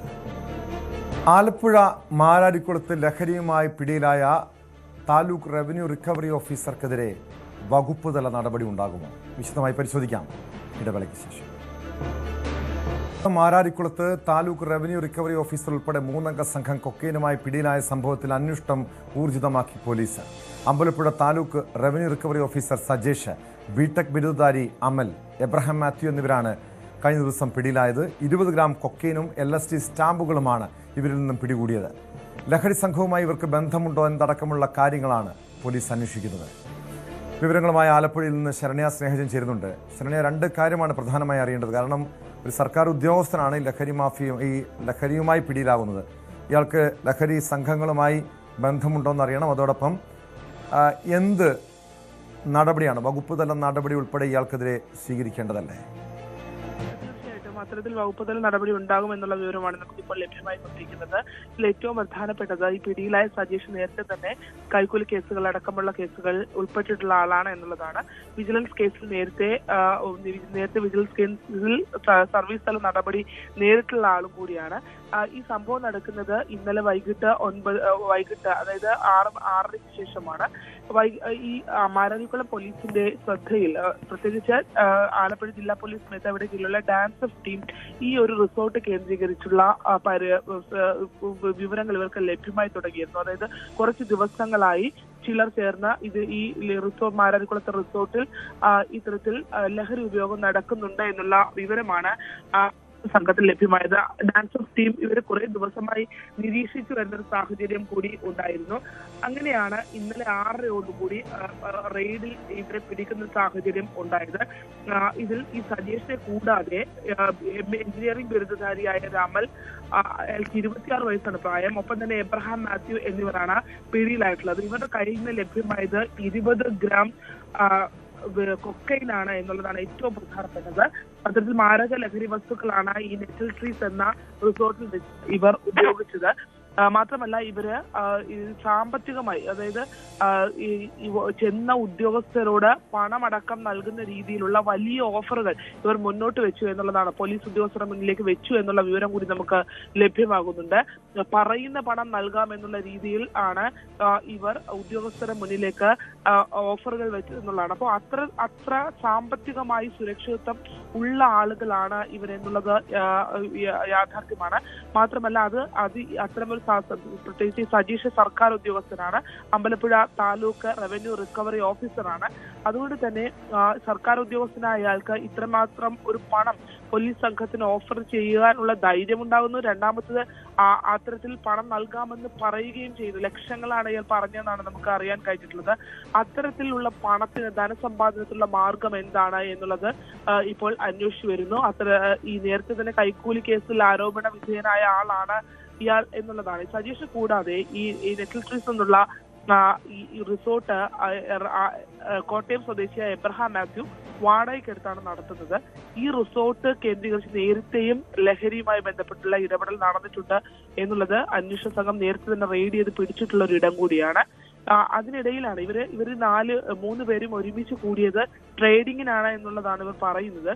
ആലപ്പുഴ മാരാരിക്കുളത്ത് ലഹരിയുമായി പിടിയിലായ താലൂക്ക് റവന്യൂ റിക്കവറി ഓഫീസർക്കെതിരെ വകുപ്പ് തല നടപടി ഉണ്ടാകുമോ? വിശദമായി പരിശോധിക്കാം ഇടവേളയ്ക്ക് ശേഷം. മാരാരിക്കുളത്ത് താലൂക്ക് റവന്യൂ റിക്കവറി ഓഫീസർ ഉൾപ്പെടെ 3 അംഗ സംഘം കൊക്കൈനുമായി പിടിയിലായ സംഭവത്തിൽ അന്വേഷണം ഊർജിതമാക്കി പോലീസ്. Ambalappuzha taluk revenue recovery officer Sajesh, BTech ബിരുദധാരി അമൽ, എബ്രഹാം മാത്യു എന്നിവരാണ് കഴിഞ്ഞ ദിവസം പിടിയിലായത്. 20 ഗ്രാം കൊക്കൈനും LSD സ്റ്റാമ്പുകളുമാണ് ഇവരിൽ നിന്നും പിടികൂടിയത്. ലഹരി സംഘവുമായി ഇവർക്ക് ബന്ധമുണ്ടോ എന്നതടക്കമുള്ള കാര്യങ്ങളാണ് പോലീസ് അന്വേഷിക്കുന്നത്. വിവരങ്ങളുമായി ആലപ്പുഴയിൽ നിന്ന് ശരണ്യ സ്നേഹജൻ ചേരുന്നുണ്ട്. ശരണ്യ, 2 കാര്യമാണ് പ്രധാനമായി അറിയേണ്ടത്. കാരണം ഒരു സർക്കാർ ഉദ്യോഗസ്ഥനാണ് ഈ ലഹരിയുമായി പിടിയിലാകുന്നത്. ഇയാൾക്ക് ലഹരി സംഘങ്ങളുമായി ബന്ധമുണ്ടോയെന്ന് അറിയണം. അതോടൊപ്പം എന്ത് നടപടിയാണ്, വകുപ്പ് തല നടപടി ഉൾപ്പെടെ ഇയാൾക്കെതിരെ സ്വീകരിക്കേണ്ടതല്ലേ? അത്തരത്തിൽ വകുപ്പ് തല നടപടി ഉണ്ടാകുമെന്നുള്ള വിവരമാണ് നമുക്കിപ്പോൾ ലഭ്യമായിക്കൊണ്ടിരിക്കുന്നത്. ഇതിൽ ഏറ്റവും പ്രധാനപ്പെട്ടത് ഈ പിടിയിലായ സജീഷ് നേരത്തെ തന്നെ കൈക്കൂലി കേസുകൾ അടക്കമുള്ള കേസുകൾ ഉൾപ്പെട്ടിട്ടുള്ള ആളാണ് എന്നുള്ളതാണ്. വിജിലൻസ് കേസിൽ നേരത്തെ വിജിലൻസ് കേസിൽ സർവീസ് തല നടപടി നേരിട്ടുള്ള ആളും കൂടിയാണ്. ഈ സംഭവം നടക്കുന്നത് ഇന്നലെ വൈകിട്ട് അതായത് 6:30 ശേഷമാണ്. ഈ മാരാരിക്കുളം പോലീസിന്റെ ശ്രദ്ധയിൽ, പ്രത്യേകിച്ച് ആലപ്പുഴ ജില്ലാ പോലീസ് മേധാവിയുടെ കീഴിലുള്ള ഡാൻസ് ഓഫ് ടീം ഈ ഒരു റിസോർട്ട് കേന്ദ്രീകരിച്ചുള്ള വിവരങ്ങൾ ഇവർക്ക് ലഭ്യമായി തുടങ്ങിയിരുന്നു. അതായത് കുറച്ച് ദിവസങ്ങളായി ചിലർ ചേർന്ന് ഈ മാരാരിക്കുളത്തെ റിസോർട്ടിൽ ഇത്തരത്തിൽ ലഹരി ഉപയോഗം നടക്കുന്നുണ്ട് എന്നുള്ള വിവരമാണ് സംഘത്തിൽ ലഭ്യമായത്. ഡാൻസ് ഓഫ് ടീം ഇവർ കുറെ ദിവസമായി നിരീക്ഷിച്ചു വരുന്ന ഒരു സാഹചര്യം കൂടി ഉണ്ടായിരുന്നു. അങ്ങനെയാണ് ഇന്നലെ 6:30 റെയ്ഡിൽ ഇവരെ പിടിക്കുന്ന സാഹചര്യം ഉണ്ടായത്. ഇതിൽ ഈ സജീഷിനെ കൂടാതെ എഞ്ചിനീയറിംഗ് ബിരുദധാരിയായ രാമൽ, അയാൾക്ക് 26 വയസ്സാണ് പ്രായം, ഒപ്പം തന്നെ എബ്രഹാം മാത്യു എന്നിവരാണ് പിടിയിലായിട്ടുള്ളത്. ഇവരുടെ കയ്യിൽ നിന്ന് ലഭ്യമായത് 20 ഗ്രാം കൊക്കൈനാണ് എന്നുള്ളതാണ് ഏറ്റവും പ്രധാനപ്പെട്ടത്. അത്തരത്തിൽ മാരക ലഹരി വസ്തുക്കളാണ് ഈ നെറ്റിൽ ട്രീസ് എന്ന റിസോർട്ടിൽ വെച്ച് ഇവർ ഉപയോഗിച്ചത്. മാത്രമല്ല ഇവര് സാമ്പത്തികമായി, അതായത് ചെന്ന ഉദ്യോഗസ്ഥരോട് പണമടക്കം നൽകുന്ന രീതിയിലുള്ള വലിയ ഓഫറുകൾ ഇവർ മുന്നോട്ട് വെച്ചു എന്നുള്ളതാണ്. പോലീസ് ഉദ്യോഗസ്ഥരുടെ മുന്നിലേക്ക് വെച്ചു എന്നുള്ള വിവരം കൂടി നമുക്ക് ലഭ്യമാകുന്നുണ്ട്. പറയുന്ന പണം നൽകാം എന്നുള്ള രീതിയിൽ ആണ് ഇവർ ഉദ്യോഗസ്ഥരുടെ മുന്നിലേക്ക് ഓഫറുകൾ വെച്ചു എന്നുള്ളതാണ്. അപ്പോൾ അത്ര സാമ്പത്തികമായി സുരക്ഷിതത്വം ഉള്ള ആളുകളാണ് ഇവരെന്നുള്ളത് യാഥാർത്ഥ്യമാണ്. മാത്രമല്ല അത്തരമൊരു പ്രത്യേകിച്ച് സജീഷ് സർക്കാർ ഉദ്യോഗസ്ഥനാണ്, അമ്പലപ്പുഴ താലൂക്ക് റവന്യൂ റിക്കവറി ഓഫീസറാണ്. അതുകൊണ്ട് തന്നെ സർക്കാർ ഉദ്യോഗസ്ഥനായ അയാൾക്ക് ഇത്രമാത്രം ഒരു പണം പോലീസ് സംഘത്തിന് ഓഫർ ചെയ്യാനുള്ള ധൈര്യമുണ്ടാകുന്നു. രണ്ടാമത്തത് അത്തരത്തിൽ പണം നൽകാമെന്ന് പറയുകയും ചെയ്തു. ലക്ഷങ്ങളാണ് ഇയാൾ പറഞ്ഞതെന്നാണ് നമുക്ക് അറിയാൻ കഴിഞ്ഞിട്ടുള്ളത്. അത്തരത്തിലുള്ള പണത്തിന് ധനസമ്പാദനത്തിലുള്ള മാർഗം എന്താണ് എന്നുള്ളത് ഇപ്പോൾ അന്വേഷിച്ചു വരുന്നു. ഈ നേരത്തെ തന്നെ കൈക്കൂലി കേസിൽ ആരോപണ വിധേയനായ ആളാണ് ഇയാൾ എന്നുള്ളതാണ്. സജീഷ് കൂടാതെ ഈ നെറ്റിൽ ട്രീസ് എന്നുള്ള ഈ റിസോർട്ട് കോട്ടയം സ്വദേശിയായ എബ്രഹാം മാത്യു വാടകയ്ക്കെടുത്താണ് നടത്തുന്നത്. ഈ റിസോർട്ട് കേന്ദ്രീകരിച്ച് നേരത്തെയും ലഹരിയുമായി ബന്ധപ്പെട്ടുള്ള ഇടപെടൽ നടന്നിട്ടുണ്ട് എന്നുള്ളത് അന്വേഷണ സംഘം നേരത്തെ തന്നെ റെയ്ഡ് ചെയ്ത് പിടിച്ചിട്ടുള്ള ഒരു ഇടം കൂടിയാണ്. അതിനിടയിലാണ് ഇവര് 3 പേരും ഒരുമിച്ച് കൂടിയത് ട്രേഡിങ്ങിനാണ് എന്നുള്ളതാണ് ഇവർ പറയുന്നത്.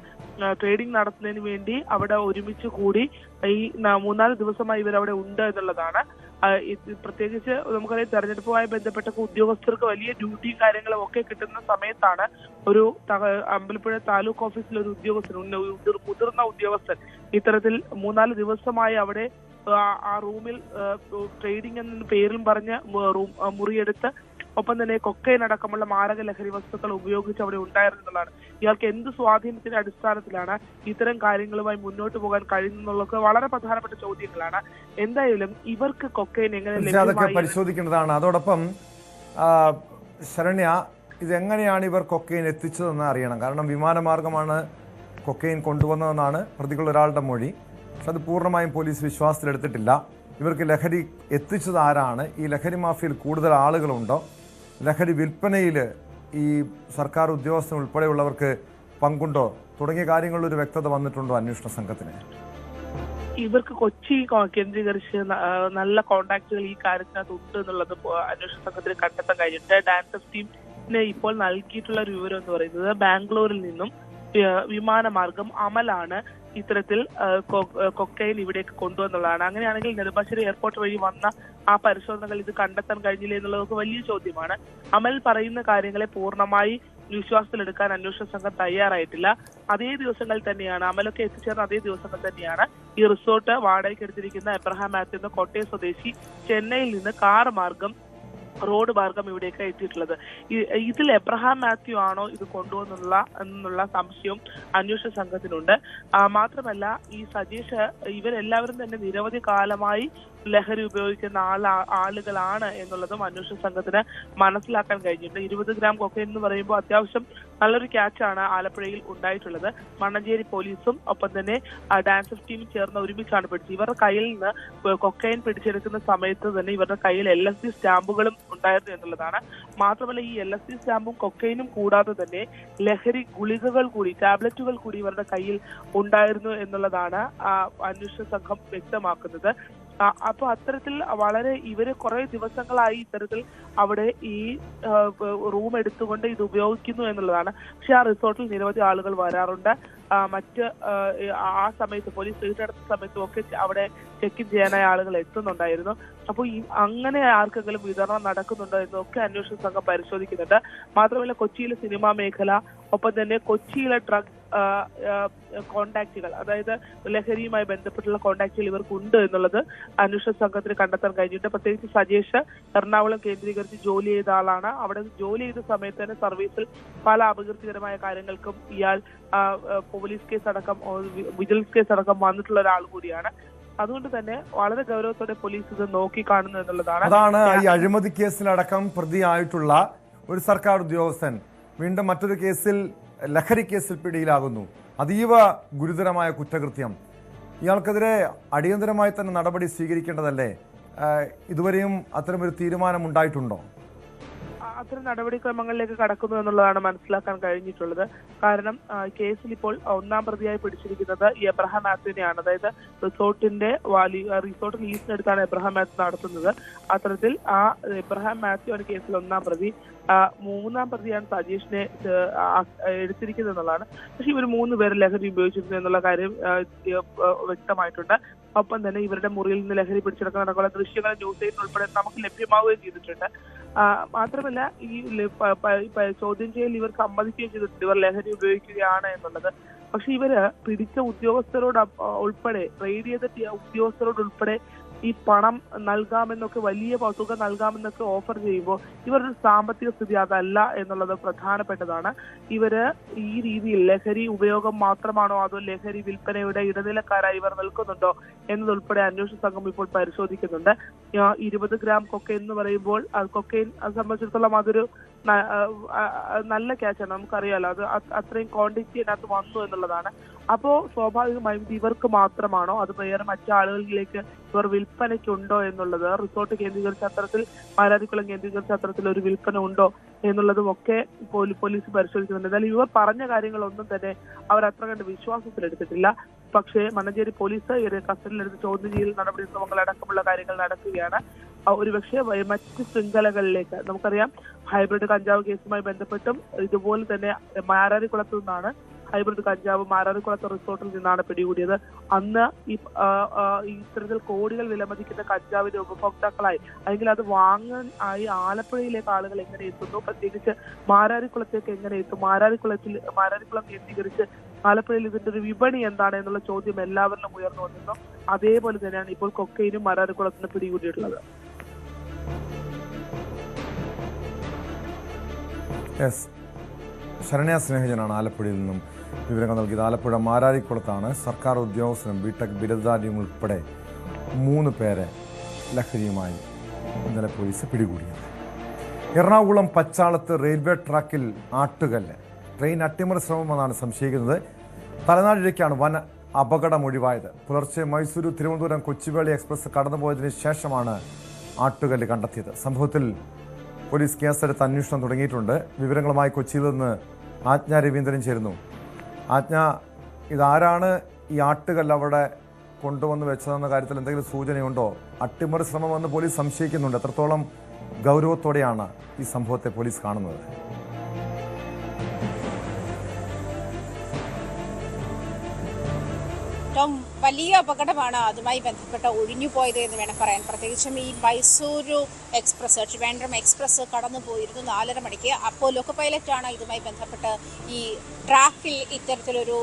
ട്രേഡിംഗ് നടത്തുന്നതിന് വേണ്ടി അവിടെ ഒരുമിച്ച് കൂടി ഈ 3-4 ദിവസമായി ഇവരവിടെ ഉണ്ട് എന്നുള്ളതാണ്. പ്രത്യേകിച്ച് നമുക്കറിയാം തെരഞ്ഞെടുപ്പുമായി ബന്ധപ്പെട്ട ഉദ്യോഗസ്ഥർക്ക് വലിയ ഡ്യൂട്ടിയും കാര്യങ്ങളും ഒക്കെ കിട്ടുന്ന സമയത്താണ് ഒരു അമ്പലപ്പുഴ താലൂക്ക് ഓഫീസിൽ ഒരു ഉദ്യോഗസ്ഥൻ, മുതിർന്ന ഉദ്യോഗസ്ഥൻ ഇത്തരത്തിൽ 3-4 ദിവസമായി അവിടെ ആ റൂമിൽ ട്രേഡിംഗ് എന്ന പേരിലും പറഞ്ഞ് മുറിയെടുത്ത് ഒപ്പം തന്നെ കൊക്കൈൻ അടക്കമുള്ള മാരക ലഹരി വസ്തുക്കൾ ഉപയോഗിച്ച് അവിടെ ഉണ്ടായിരുന്നതാണ്. ഇയാൾക്ക് എന്ത് സ്വാധീനത്തിന്റെ അടിസ്ഥാനത്തിലാണ് ഇത്തരം കാര്യങ്ങളുമായി മുന്നോട്ട് പോകാൻ കഴിയുന്നതൊക്കെ വളരെ പ്രധാനപ്പെട്ട ചോദ്യങ്ങളാണ്. എന്തായാലും ഇവർക്ക് കൊക്കൈൻ എങ്ങനെ അതൊക്കെ പരിശോധിക്കേണ്ടതാണ്. അതോടൊപ്പം ശരണ്യ, ഇതെങ്ങനെയാണ് ഇവർ കൊക്കൈൻ എത്തിച്ചതെന്ന് അറിയണം. കാരണം വിമാനമാർഗമാണ് കൊക്കൈൻ കൊണ്ടുവന്നതെന്നാണ് പ്രതികളുടെ ഒരാളുടെ മൊഴി. പക്ഷെ അത് പൂർണ്ണമായും പോലീസ് വിശ്വാസത്തിലെടുത്തിട്ടില്ല. ഇവർക്ക് ലഹരി എത്തിച്ചത് ആരാണ്? ഈ ലഹരി മാഫിയയിൽ കൂടുതൽ ആളുകളുണ്ടോ? ലഹരി വിൽപ്പനയിൽ ഈ സർക്കാർ ഉദ്യോഗസ്ഥർ ഉൾപ്പെടെയുള്ളവർക്ക് പങ്കുണ്ടോ? തുടങ്ങിയ കാര്യങ്ങളിലൊരു വ്യക്തത വന്നിട്ടുണ്ടോ അന്വേഷണ സംഘത്തിന്? ഇവർക്ക് കൊച്ചി കേന്ദ്രീകരിച്ച് നല്ല കോണ്ടാക്ടുകൾ ഈ കാര്യത്തിനകത്ത് ഉണ്ട് എന്നുള്ളത് അന്വേഷണ സംഘത്തിന് കണ്ടെത്താൻ കഴിഞ്ഞിട്ട്. ഡാൻസ് ടീമിന് ഇപ്പോൾ നൽകിയിട്ടുള്ള ഒരു വിവരം എന്ന് പറയുന്നത് ബാംഗ്ലൂരിൽ നിന്നും വിമാനമാർഗം അമലാണ് ഇത്തരത്തിൽ കൊക്കൈൻ ഇവിടേക്ക് കൊണ്ടുവന്നുള്ളതാണ്. അങ്ങനെയാണെങ്കിൽ നെടുമ്പാശ്ശേരി എയർപോർട്ട് വഴി വന്ന ആ പരിശോധനകൾ ഇത് കണ്ടെത്താൻ കഴിഞ്ഞില്ല എന്നുള്ളതൊക്കെ വലിയ ചോദ്യമാണ്. അമൽ പറയുന്ന കാര്യങ്ങളെ പൂർണ്ണമായി വിശ്വാസത്തിലെടുക്കാൻ അന്വേഷണ സംഘം തയ്യാറായിട്ടില്ല. അതേ ദിവസങ്ങളിൽ തന്നെയാണ് അമലൊക്കെ എത്തിച്ചേർന്ന അതേ ദിവസങ്ങൾ തന്നെയാണ് ഈ റിസോർട്ട് വാടകയ്ക്ക് എടുത്തിരിക്കുന്ന എബ്രഹാം മാത്യു എന്ന കോട്ടയം സ്വദേശി ചെന്നൈയിൽ നിന്ന് കാർ മാർഗം റോഡ് മാർഗം ഇവിടേക്ക് എത്തിയിട്ടുള്ളത്. ഇതിൽ എബ്രഹാം മാത്യു ആണോ ഇത് കൊണ്ടുവന്നുള്ള സംശയവും അന്വേഷണ സംഘത്തിനുണ്ട്. മാത്രമല്ല ഈ സജീഷ് ഇവരെല്ലാവരും തന്നെ നിരവധി കാലമായി ലഹരി ഉപയോഗിക്കുന്ന ആളുകളാണ് എന്നുള്ളതും അന്വേഷണ സംഘത്തിന് മനസ്സിലാക്കാൻ കഴിഞ്ഞിട്ടുണ്ട്. 20 ഗ്രാം കൊക്കൈൻ എന്ന് പറയുമ്പോൾ അത്യാവശ്യം നല്ലൊരു ക്യാച്ചാണ് ആലപ്പുഴയിൽ ഉണ്ടായിട്ടുള്ളത്. മണ്ണഞ്ചേരി പോലീസും ഒപ്പം തന്നെ ഡാൻസ് ടീമും ചേർന്ന് ഒരുമിച്ചാണ് പിടിച്ചത്. ഇവരുടെ കയ്യിൽ നിന്ന് കൊക്കൈൻ പിടിച്ചെടുക്കുന്ന സമയത്ത് തന്നെ ഇവരുടെ കയ്യിൽ LSD സ്റ്റാമ്പുകളും ഉണ്ടായിരുന്നു എന്നുള്ളതാണ്. മാത്രമല്ല ഈ LSD സ്റ്റാമ്പും കൊക്കൈനും കൂടാതെ തന്നെ ലഹരി ഗുളികകൾ കൂടി, ടാബ്ലറ്റുകൾ കൂടി ഇവരുടെ കയ്യിൽ ഉണ്ടായിരുന്നു എന്നുള്ളതാണ് അന്വേഷണ സംഘം വ്യക്തമാക്കുന്നത്. അപ്പൊ അത്തരത്തിൽ ഇവര് കുറെ ദിവസങ്ങളായി ഇത്തരത്തിൽ അവിടെ ഈ റൂം എടുത്തുകൊണ്ട് ഇത് ഉപയോഗിക്കുന്നു എന്നുള്ളതാണ്. പക്ഷെ ആ റിസോർട്ടിൽ നിരവധി ആളുകൾ വരാറുണ്ട്. മറ്റ് ആ സമയത്ത് പോലീസ് റെയ്ഡ് സമയത്തും ഒക്കെ അവിടെ ചെക്ക് ഇൻ ചെയ്യാനായി ആളുകൾ എത്തുന്നുണ്ടായിരുന്നു. അപ്പോൾ അങ്ങനെ ആർക്കെങ്കിലും വിതരണം നടക്കുന്നുണ്ടോ എന്നൊക്കെ അന്വേഷണ സംഘം പരിശോധിക്കുന്നുണ്ട്. മാത്രമല്ല കൊച്ചിയിലെ സിനിമാ മേഖല ഒപ്പം തന്നെ കൊച്ചിയിലെ ഡ്രഗ് കോണ്ടാക്റ്റുകൾ, അതായത് ലഹരിയുമായി ബന്ധപ്പെട്ടുള്ള കോണ്ടാക്റ്റുകൾ ഇവർക്കുണ്ട് എന്നുള്ളത് അന്വേഷണ സംഘത്തിന് കണ്ടെത്താൻ കഴിഞ്ഞിട്ട്. പ്രത്യേകിച്ച് സജേഷ് എറണാകുളം കേന്ദ്രീകരിച്ച് ജോലി ചെയ്ത ആളാണ്. അവിടെ ജോലി ചെയ്ത സമയത്ത് തന്നെ സർവീസിൽ പല അപകീർത്തികരമായ കാര്യങ്ങൾക്കും ഇയാൾ പോലീസ് കേസ് അടക്കം വിജിലൻസ് കേസ് അടക്കം വന്നിട്ടുള്ള ഒരാൾ കൂടിയാണ്. അതുകൊണ്ട് തന്നെ വളരെ ഗൗരവത്തോടെ പോലീസ് ഇത് നോക്കി കാണുന്നു എന്നുള്ളതാണ്. അതാണ് ഈ അഴിമതി കേസിലടക്കം പ്രതിയായിട്ടുള്ള ഒരു സർക്കാർ ഉദ്യോഗസ്ഥൻ വീണ്ടും മറ്റൊരു കേസിൽ, ലഹരി കേസിൽ പിടിയിലാകുന്നു. അതീവ ഗുരുതരമായ കുറ്റകൃത്യം. ഇയാൾക്കെതിരെ അടിയന്തരമായി തന്നെ നടപടി സ്വീകരിക്കേണ്ടതല്ലേ? ഇതുവരെയും അത്തരമൊരു തീരുമാനം ഉണ്ടായിട്ടുണ്ടോ? അത്തരം നടപടിക്രമങ്ങളിലേക്ക് കടക്കുന്നു എന്നുള്ളതാണ് മനസ്സിലാക്കാൻ കഴിഞ്ഞിട്ടുള്ളത്. കാരണം കേസിൽ ഇപ്പോൾ ഒന്നാം പ്രതിയായി പിടിച്ചിരിക്കുന്നത് ഈ എബ്രഹാം മാത്യുവിനെയാണ്. അതായത് റിസോർട്ട് ലീസിനെടുത്താണ് എബ്രഹാം മാത്യു നടത്തുന്നത്. അത്തരത്തിൽ ആ എബ്രഹാം മാത്യു ആണ് കേസിൽ ഒന്നാം പ്രതി. മൂന്നാം പ്രതിയാണ് സജീഷിനെ എടുത്തിരിക്കുന്നത് എന്നുള്ളതാണ്. പക്ഷെ ഇവർ 3 പേര് ലഹരി ഉപയോഗിച്ചിരുന്നു എന്നുള്ള കാര്യം വ്യക്തമായിട്ടുണ്ട്. ഒപ്പം തന്നെ ഇവരുടെ മുറിയിൽ നിന്ന് ലഹരി പിടിച്ചെടുക്കുന്ന ദൃശ്യങ്ങൾ ന്യൂസ് 8 ഉൾപ്പെടെ നമുക്ക് ലഭ്യമാവുകയും ചെയ്തിട്ടുണ്ട്. മാത്രമല്ല ഈ ചോദ്യം ചെയ്യൽ ഇവർ സമ്മതിക്കുകയും ചെയ്തിട്ടുണ്ട് ഇവർ ലഹരി ഉപയോഗിക്കുകയാണ് എന്നുള്ളത്. പക്ഷെ ഇവര് പിടിച്ച ഉദ്യോഗസ്ഥരോട് ഉൾപ്പെടെ റെയ്ഡ് ചെയ്ത ഉദ്യോഗസ്ഥരോട് ഉൾപ്പെടെ ഈ പണം നൽകാമെന്നൊക്കെ വലിയ തുക നൽകാമെന്നൊക്കെ ഓഫർ ചെയ്യുമ്പോൾ ഇവരുടെ സാമ്പത്തിക സ്ഥിതി അതല്ല എന്നുള്ളത് പ്രധാനപ്പെട്ടതാണ്. ഇവര് ഈ രീതിയിൽ ലഹരി ഉപയോഗം മാത്രമാണോ അതോ ലഹരി വിൽപ്പനയുടെ ഇടനിലക്കാരായി ഇവർ നിൽക്കുന്നുണ്ടോ എന്നതുൾപ്പെടെ അന്വേഷണ സംഘം ഇപ്പോൾ പരിശോധിക്കുന്നുണ്ട്. 20 ഗ്രാം കൊക്കൈൻ എന്ന് പറയുമ്പോൾ കൊക്കൈൻ സംബന്ധിച്ചിടത്തോളം അതൊരു നല്ല ക്യാച്ചാണ്, നമുക്കറിയാലോ. അത് അത്രയും ക്വാണ്ടിറ്റി അതിനകത്ത് വന്നു എന്നുള്ളതാണ്. അപ്പോ സ്വാഭാവികമായും ഇവർക്ക് മാത്രമാണോ അത് വേറെ മറ്റാളുകളിലേക്ക് ഇവർ വിൽപ്പനയ്ക്കുണ്ടോ എന്നുള്ളത്, റിസോർട്ട് കേന്ദ്രീകരിച്ച അത്തരത്തിൽ മാരാരിക്കുളം കേന്ദ്രീകരിച്ച അത്തരത്തിൽ ഒരു വിൽപ്പന ഉണ്ടോ എന്നുള്ളതും ഒക്കെ പോലീസ് പരിശോധിക്കുന്നുണ്ട്. എന്നാൽ ഇവർ പറഞ്ഞ കാര്യങ്ങളൊന്നും തന്നെ അവർ അത്ര കണ്ട് വിശ്വാസത്തിലെടുത്തിട്ടില്ല. പക്ഷേ മണ്ണഞ്ചേരി പോലീസ് ഇവരെ കസ്റ്റഡിയിലെടുത്ത് ചോദ്യം ചെയ്യൽ നടപടിക്രമങ്ങൾ അടക്കമുള്ള കാര്യങ്ങൾ നടക്കുകയാണ്. ഒരുപക്ഷെ മറ്റ് ശൃംഖലകളിലേക്ക്, നമുക്കറിയാം ഹൈബ്രിഡ് കഞ്ചാവ് കേസുമായി ബന്ധപ്പെട്ടും ഇതുപോലെ തന്നെ മാരാരിക്കുളത്തു നിന്നാണ് ഹൈബ്രിഡ് കഞ്ചാവ് മാരാരിക്കുളത്ത് റിസോർട്ടിൽ നിന്നാണ് പിടികൂടിയത്. അന്ന് ഇത്തരത്തിൽ കോടികൾ വിലമതിക്കുന്ന കഞ്ചാവിന്റെ ഉപഭോക്താക്കളായി അല്ലെങ്കിൽ അത് വാങ്ങാൻ ആയി ആലപ്പുഴയിലേക്ക് ആളുകൾ എങ്ങനെ എത്തുന്നു, പ്രത്യേകിച്ച് മാരാരിക്കുളത്തേക്ക് എങ്ങനെ എത്തും, മാരാരിക്കുളം കേന്ദ്രീകരിച്ച് ആലപ്പുഴയിൽ ഇതിന്റെ ഒരു വിപണി എന്താണ് എന്നുള്ള ചോദ്യം എല്ലാവരിലും ഉയർന്നു വന്നിരുന്നു. അതേപോലെ തന്നെയാണ് ഇപ്പോൾ കൊക്കൈനും മാരാരിക്കുളത്തിന് പിടികൂടിയിട്ടുള്ളത്. ശരണ്യ സ്നേഹജനാണ് ആലപ്പുഴയിൽ നിന്നും വിവരങ്ങൾ നൽകിയത്. ആലപ്പുഴ മാരാരിക്കുളത്താണ് സർക്കാർ ഉദ്യോഗസ്ഥരും ബിടെക് ബിരുദധാരിയും ഉൾപ്പെടെ 3 പേരെ ലഹരിയുമായി ഇന്നലെ പോലീസ് പിടികൂടിയത്. എറണാകുളം പച്ചാളത്ത് റെയിൽവേ ട്രാക്കിൽ ആട്ടുകല്ല്, ട്രെയിൻ അട്ടിമറി ശ്രമമെന്നാണ് സംശയിക്കുന്നത്. തലനാടിഴയ്ക്കാണ് വൻ അപകടമൊഴിവായത്. പുലർച്ചെ മൈസൂരു തിരുവനന്തപുരം കൊച്ചുവേളി എക്സ്പ്രസ് കടന്നുപോയതിനു ശേഷമാണ് ആട്ടുകല്ല് കണ്ടെത്തിയത്. സംഭവത്തിൽ പോലീസ് കേസെടുത്ത് അന്വേഷണം തുടങ്ങിയിട്ടുണ്ട്. വിവരങ്ങളുമായി കൊച്ചിയിൽ നിന്ന് ആജ്ഞ രവീന്ദ്രൻ ചേരുന്നു. ആജ്ഞ, ഇതാരാണ് ഈ ആട്ടുകല്ല് അവിടെ കൊണ്ടുവന്ന് വെച്ചതെന്ന കാര്യത്തിൽ എന്തെങ്കിലും സൂചനയുണ്ടോ? അട്ടിമറി ശ്രമമെന്ന് പോലീസ് സംശയിക്കുന്നുണ്ട്. എത്രത്തോളം ഗൗരവത്തോടെയാണ് ഈ സംഭവത്തെ പോലീസ് കാണുന്നത്? വലിയ അപകടമാണ് അതുമായി ബന്ധപ്പെട്ട് ഒഴിഞ്ഞുപോയത് എന്ന് വേണം പറയാൻ. പ്രത്യേകിച്ചും ഈ മൈസൂരു എക്സ്പ്രസ്, ട്രിവാൻഡ്രം എക്സ്പ്രസ് കടന്നു പോയിരുന്നു 4:30 മണിക്ക്. അപ്പോൾ ലോക്കോ പൈലറ്റാണ് ഇതുമായി ബന്ധപ്പെട്ട് ഈ ട്രാക്കിൽ ഇത്തരത്തിലൊരു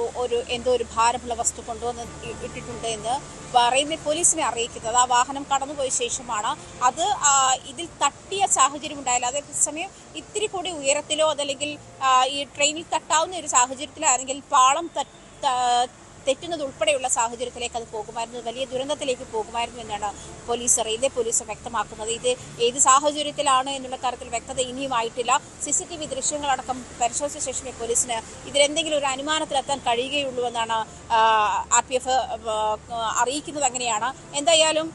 എന്തോ ഒരു ഭാരമുള്ള വസ്തു കൊണ്ടുവന്ന് ഇട്ടിട്ടുണ്ട് എന്ന് റെയിൽവേ പോലീസിനെ അറിയിക്കുന്നത്. ആ വാഹനം കടന്നുപോയ ശേഷമാണ് അത് ഇതിൽ തട്ടിയ സാഹചര്യം ഉണ്ടായില്ല. അതേസമയം ഇത്തിരി കൂടി ഉയരത്തിലോ അതല്ലെങ്കിൽ ഈ ട്രെയിനിൽ തട്ടാവുന്ന ഒരു സാഹചര്യത്തിലാണെങ്കിൽ പാളം തെറ്റുന്നത് ഉൾപ്പെടെയുള്ള സാഹചര്യത്തിലേക്ക് അത് പോകുമായിരുന്നു, വലിയ ദുരന്തത്തിലേക്ക് പോകുമായിരുന്നു എന്നാണ് റെയിൽവേ പോലീസ് വ്യക്തമാക്കുന്നത്. ഇത് ഏത് സാഹചര്യത്തിലാണ് എന്നുള്ള കാര്യത്തിൽ വ്യക്തത ഇനിയും ആയിട്ടില്ല. CCTV ദൃശ്യങ്ങളടക്കം പരിശോധിച്ച ശേഷമേ പോലീസിന് ഇതിലെന്തെങ്കിലും ഒരു അനുമാനത്തിലെത്താൻ കഴിയുകയുള്ളൂ എന്നാണ് RPF അറിയിക്കുന്നത്. അങ്ങനെയാണ്. എന്തായാലും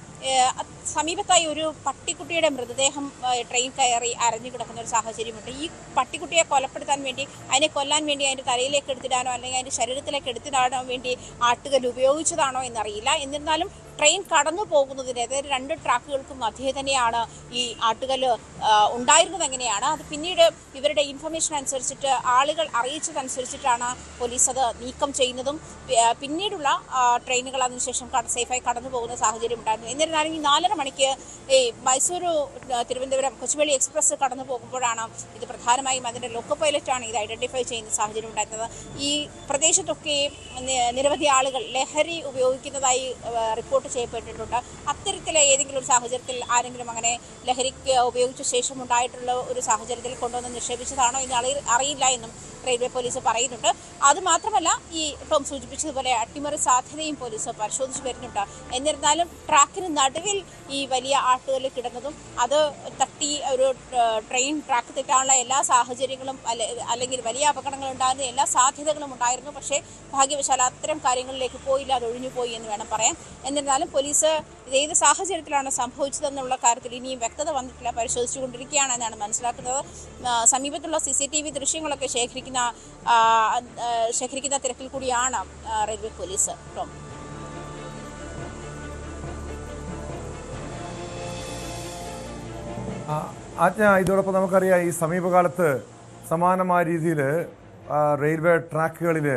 സമീപത്തായി ഒരു പട്ടിക്കുട്ടിയുടെ മൃതദേഹം ട്രെയിൻ കയറി അരഞ്ഞു കിടക്കുന്ന ഒരു സാഹചര്യമുണ്ട്. ഈ പട്ടിക്കുട്ടിയെ കൊലപ്പെടുത്താൻ വേണ്ടി, അതിനെ കൊല്ലാൻ വേണ്ടി അതിൻ്റെ തലയിലേക്ക് എടുത്തിടാനോ അല്ലെങ്കിൽ അതിൻ്റെ ശരീരത്തിലേക്ക് എടുത്തിടാനോ വേണ്ടി ആട്ടുകല്ല് ഉപയോഗിച്ചതാണോ എന്നറിയില്ല. എന്നിരുന്നാലും ട്രെയിൻ കടന്നു പോകുന്നതിന്, അതായത് 2 ട്രാക്കുകൾക്കും മധ്യേ തന്നെയാണ് ഈ ആട്ടുകല്ല് ഉണ്ടായിരുന്നത്. എങ്ങനെയാണ് അത് പിന്നീട് ഇവരുടെ ഇൻഫർമേഷൻ അനുസരിച്ചിട്ട്, ആളുകൾ അറിയിച്ചതനുസരിച്ചിട്ടാണ് പോലീസ് അത് നീക്കം ചെയ്യുന്നതും പിന്നീടുള്ള ട്രെയിനുകൾ അതിനുശേഷം സേഫായി കടന്നു പോകുന്ന സാഹചര്യം ഉണ്ടായിരുന്നു. എന്നിരുന്നാലും ഈ 4:30 മണിക്ക് ഈ മൈസൂരു തിരുവനന്തപുരം കൊച്ചുവേളി എക്സ്പ്രസ് കടന്നു പോകുമ്പോഴാണ് ഇത് പ്രധാനമായും അതിൻ്റെ ലോക്കോ പൈലറ്റാണ് ഇത് ഐഡന്റിഫൈ ചെയ്യുന്ന സാഹചര്യം ഉണ്ടായിരുന്നത്. ഈ പ്രദേശത്തൊക്കെ നിരവധി ആളുകൾ ലഹരി ഉപയോഗിക്കുന്നതായി റിപ്പോർട്ട് ചെയ്യപ്പെട്ടിട്ടുണ്ട്. അത്തരത്തിലെ ഏതെങ്കിലും ഒരു സാഹചര്യത്തിൽ ആരെങ്കിലും അങ്ങനെ ലഹരിക്ക് ഉപയോഗിച്ച ശേഷം ഉണ്ടായിട്ടുള്ള ഒരു സാഹചര്യത്തിൽ കൊണ്ടുവന്ന് നിക്ഷേപിച്ചതാണോ എന്ന് അറിയില്ല എന്നും റെയിൽവേ പോലീസ് പറയുന്നുണ്ട്. അതുമാത്രമല്ല, ഈ ടോം സൂചിപ്പിച്ചതുപോലെ അട്ടിമറി സാധ്യതയും പോലീസ് പരിശോധിച്ച് വരുന്നുണ്ട്. എന്നിരുന്നാലും ട്രാക്കിന് നടുവിൽ ഈ വലിയ ആട്ടുകല്ല് കിടന്നതും അത് തട്ടി ഒരു ട്രെയിൻ ട്രാക്ക് തെറ്റാനുള്ള എല്ലാ സാഹചര്യങ്ങളും അല്ലെങ്കിൽ വലിയ അപകടങ്ങൾ ഉണ്ടാകുന്ന എല്ലാ സാധ്യതകളും ഉണ്ടായിരുന്നു. പക്ഷേ ഭാഗ്യവശാൽ അത്തരം കാര്യങ്ങളിലേക്ക് പോയില്ല, അത് ഒഴിഞ്ഞുപോയി എന്ന് വേണം പറയാൻ. എന്നിരുന്നാലും പോലീസ് ഇത് ഏത് സാഹചര്യത്തിലാണ് സംഭവിച്ചതെന്നുള്ള കാര്യത്തിൽ ഇനിയും വ്യക്തത വന്നിട്ടില്ല. പരിശോധിച്ചുകൊണ്ടിരിക്കുകയാണെന്നാണ് മനസ്സിലാക്കുന്നത്. സമീപത്തുള്ള CCTV ദൃശ്യങ്ങളൊക്കെ ശേഖരിക്കുന്ന തിരക്കിൽ കൂടിയാണ് റെയിൽവേ പോലീസ്. ടോം, ആജ്ഞ, ഇതോടൊപ്പം നമുക്കറിയാം ഈ സമീപകാലത്ത് സമാനമായ രീതിയിൽ റെയിൽവേ ട്രാക്കുകളിൽ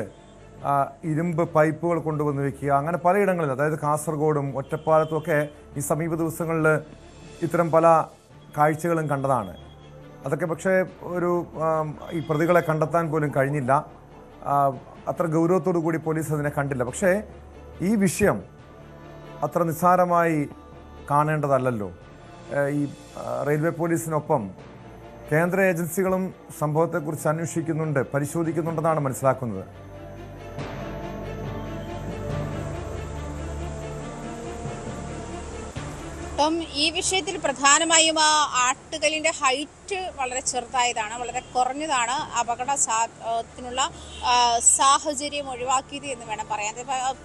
ഇരുമ്പ് പൈപ്പുകൾ കൊണ്ടുവന്ന് വെക്കുക, അങ്ങനെ പലയിടങ്ങളിൽ, അതായത് കാസർഗോഡും ഒറ്റപ്പാലത്തും ഒക്കെ ഈ സമീപ ദിവസങ്ങളിൽ ഇത്തരം പല കാഴ്ചകളും കണ്ടതാണ്. അതൊക്കെ പക്ഷേ ഈ പ്രതികളെ കണ്ടെത്താൻ പോലും കഴിഞ്ഞില്ല. അത്ര ഗൗരവത്തോടു കൂടി പോലീസ് അതിനെ കണ്ടില്ല. പക്ഷേ ഈ വിഷയം അത്ര നിസ്സാരമായി കാണേണ്ടതല്ലല്ലോ. ഈ റെയിൽവേ പോലീസിനൊപ്പം കേന്ദ്ര ഏജൻസികളും സംഭവത്തെക്കുറിച്ച് അന്വേഷിക്കുന്നുണ്ട്, പരിശോധിക്കുന്നുണ്ടെന്നാണ് മനസ്സിലാക്കുന്നത്. ടോം, ഈ വിഷയത്തിൽ പ്രധാനമായും ആട്ടുകല്ലിന്റെ ഹൈറ്റ് വളരെ ചെറുതായതാണ്, വളരെ കുറഞ്ഞതാണ് അപകടത്തിനുള്ള സാഹചര്യം ഒഴിവാക്കിയത് എന്ന് വേണം പറയാൻ.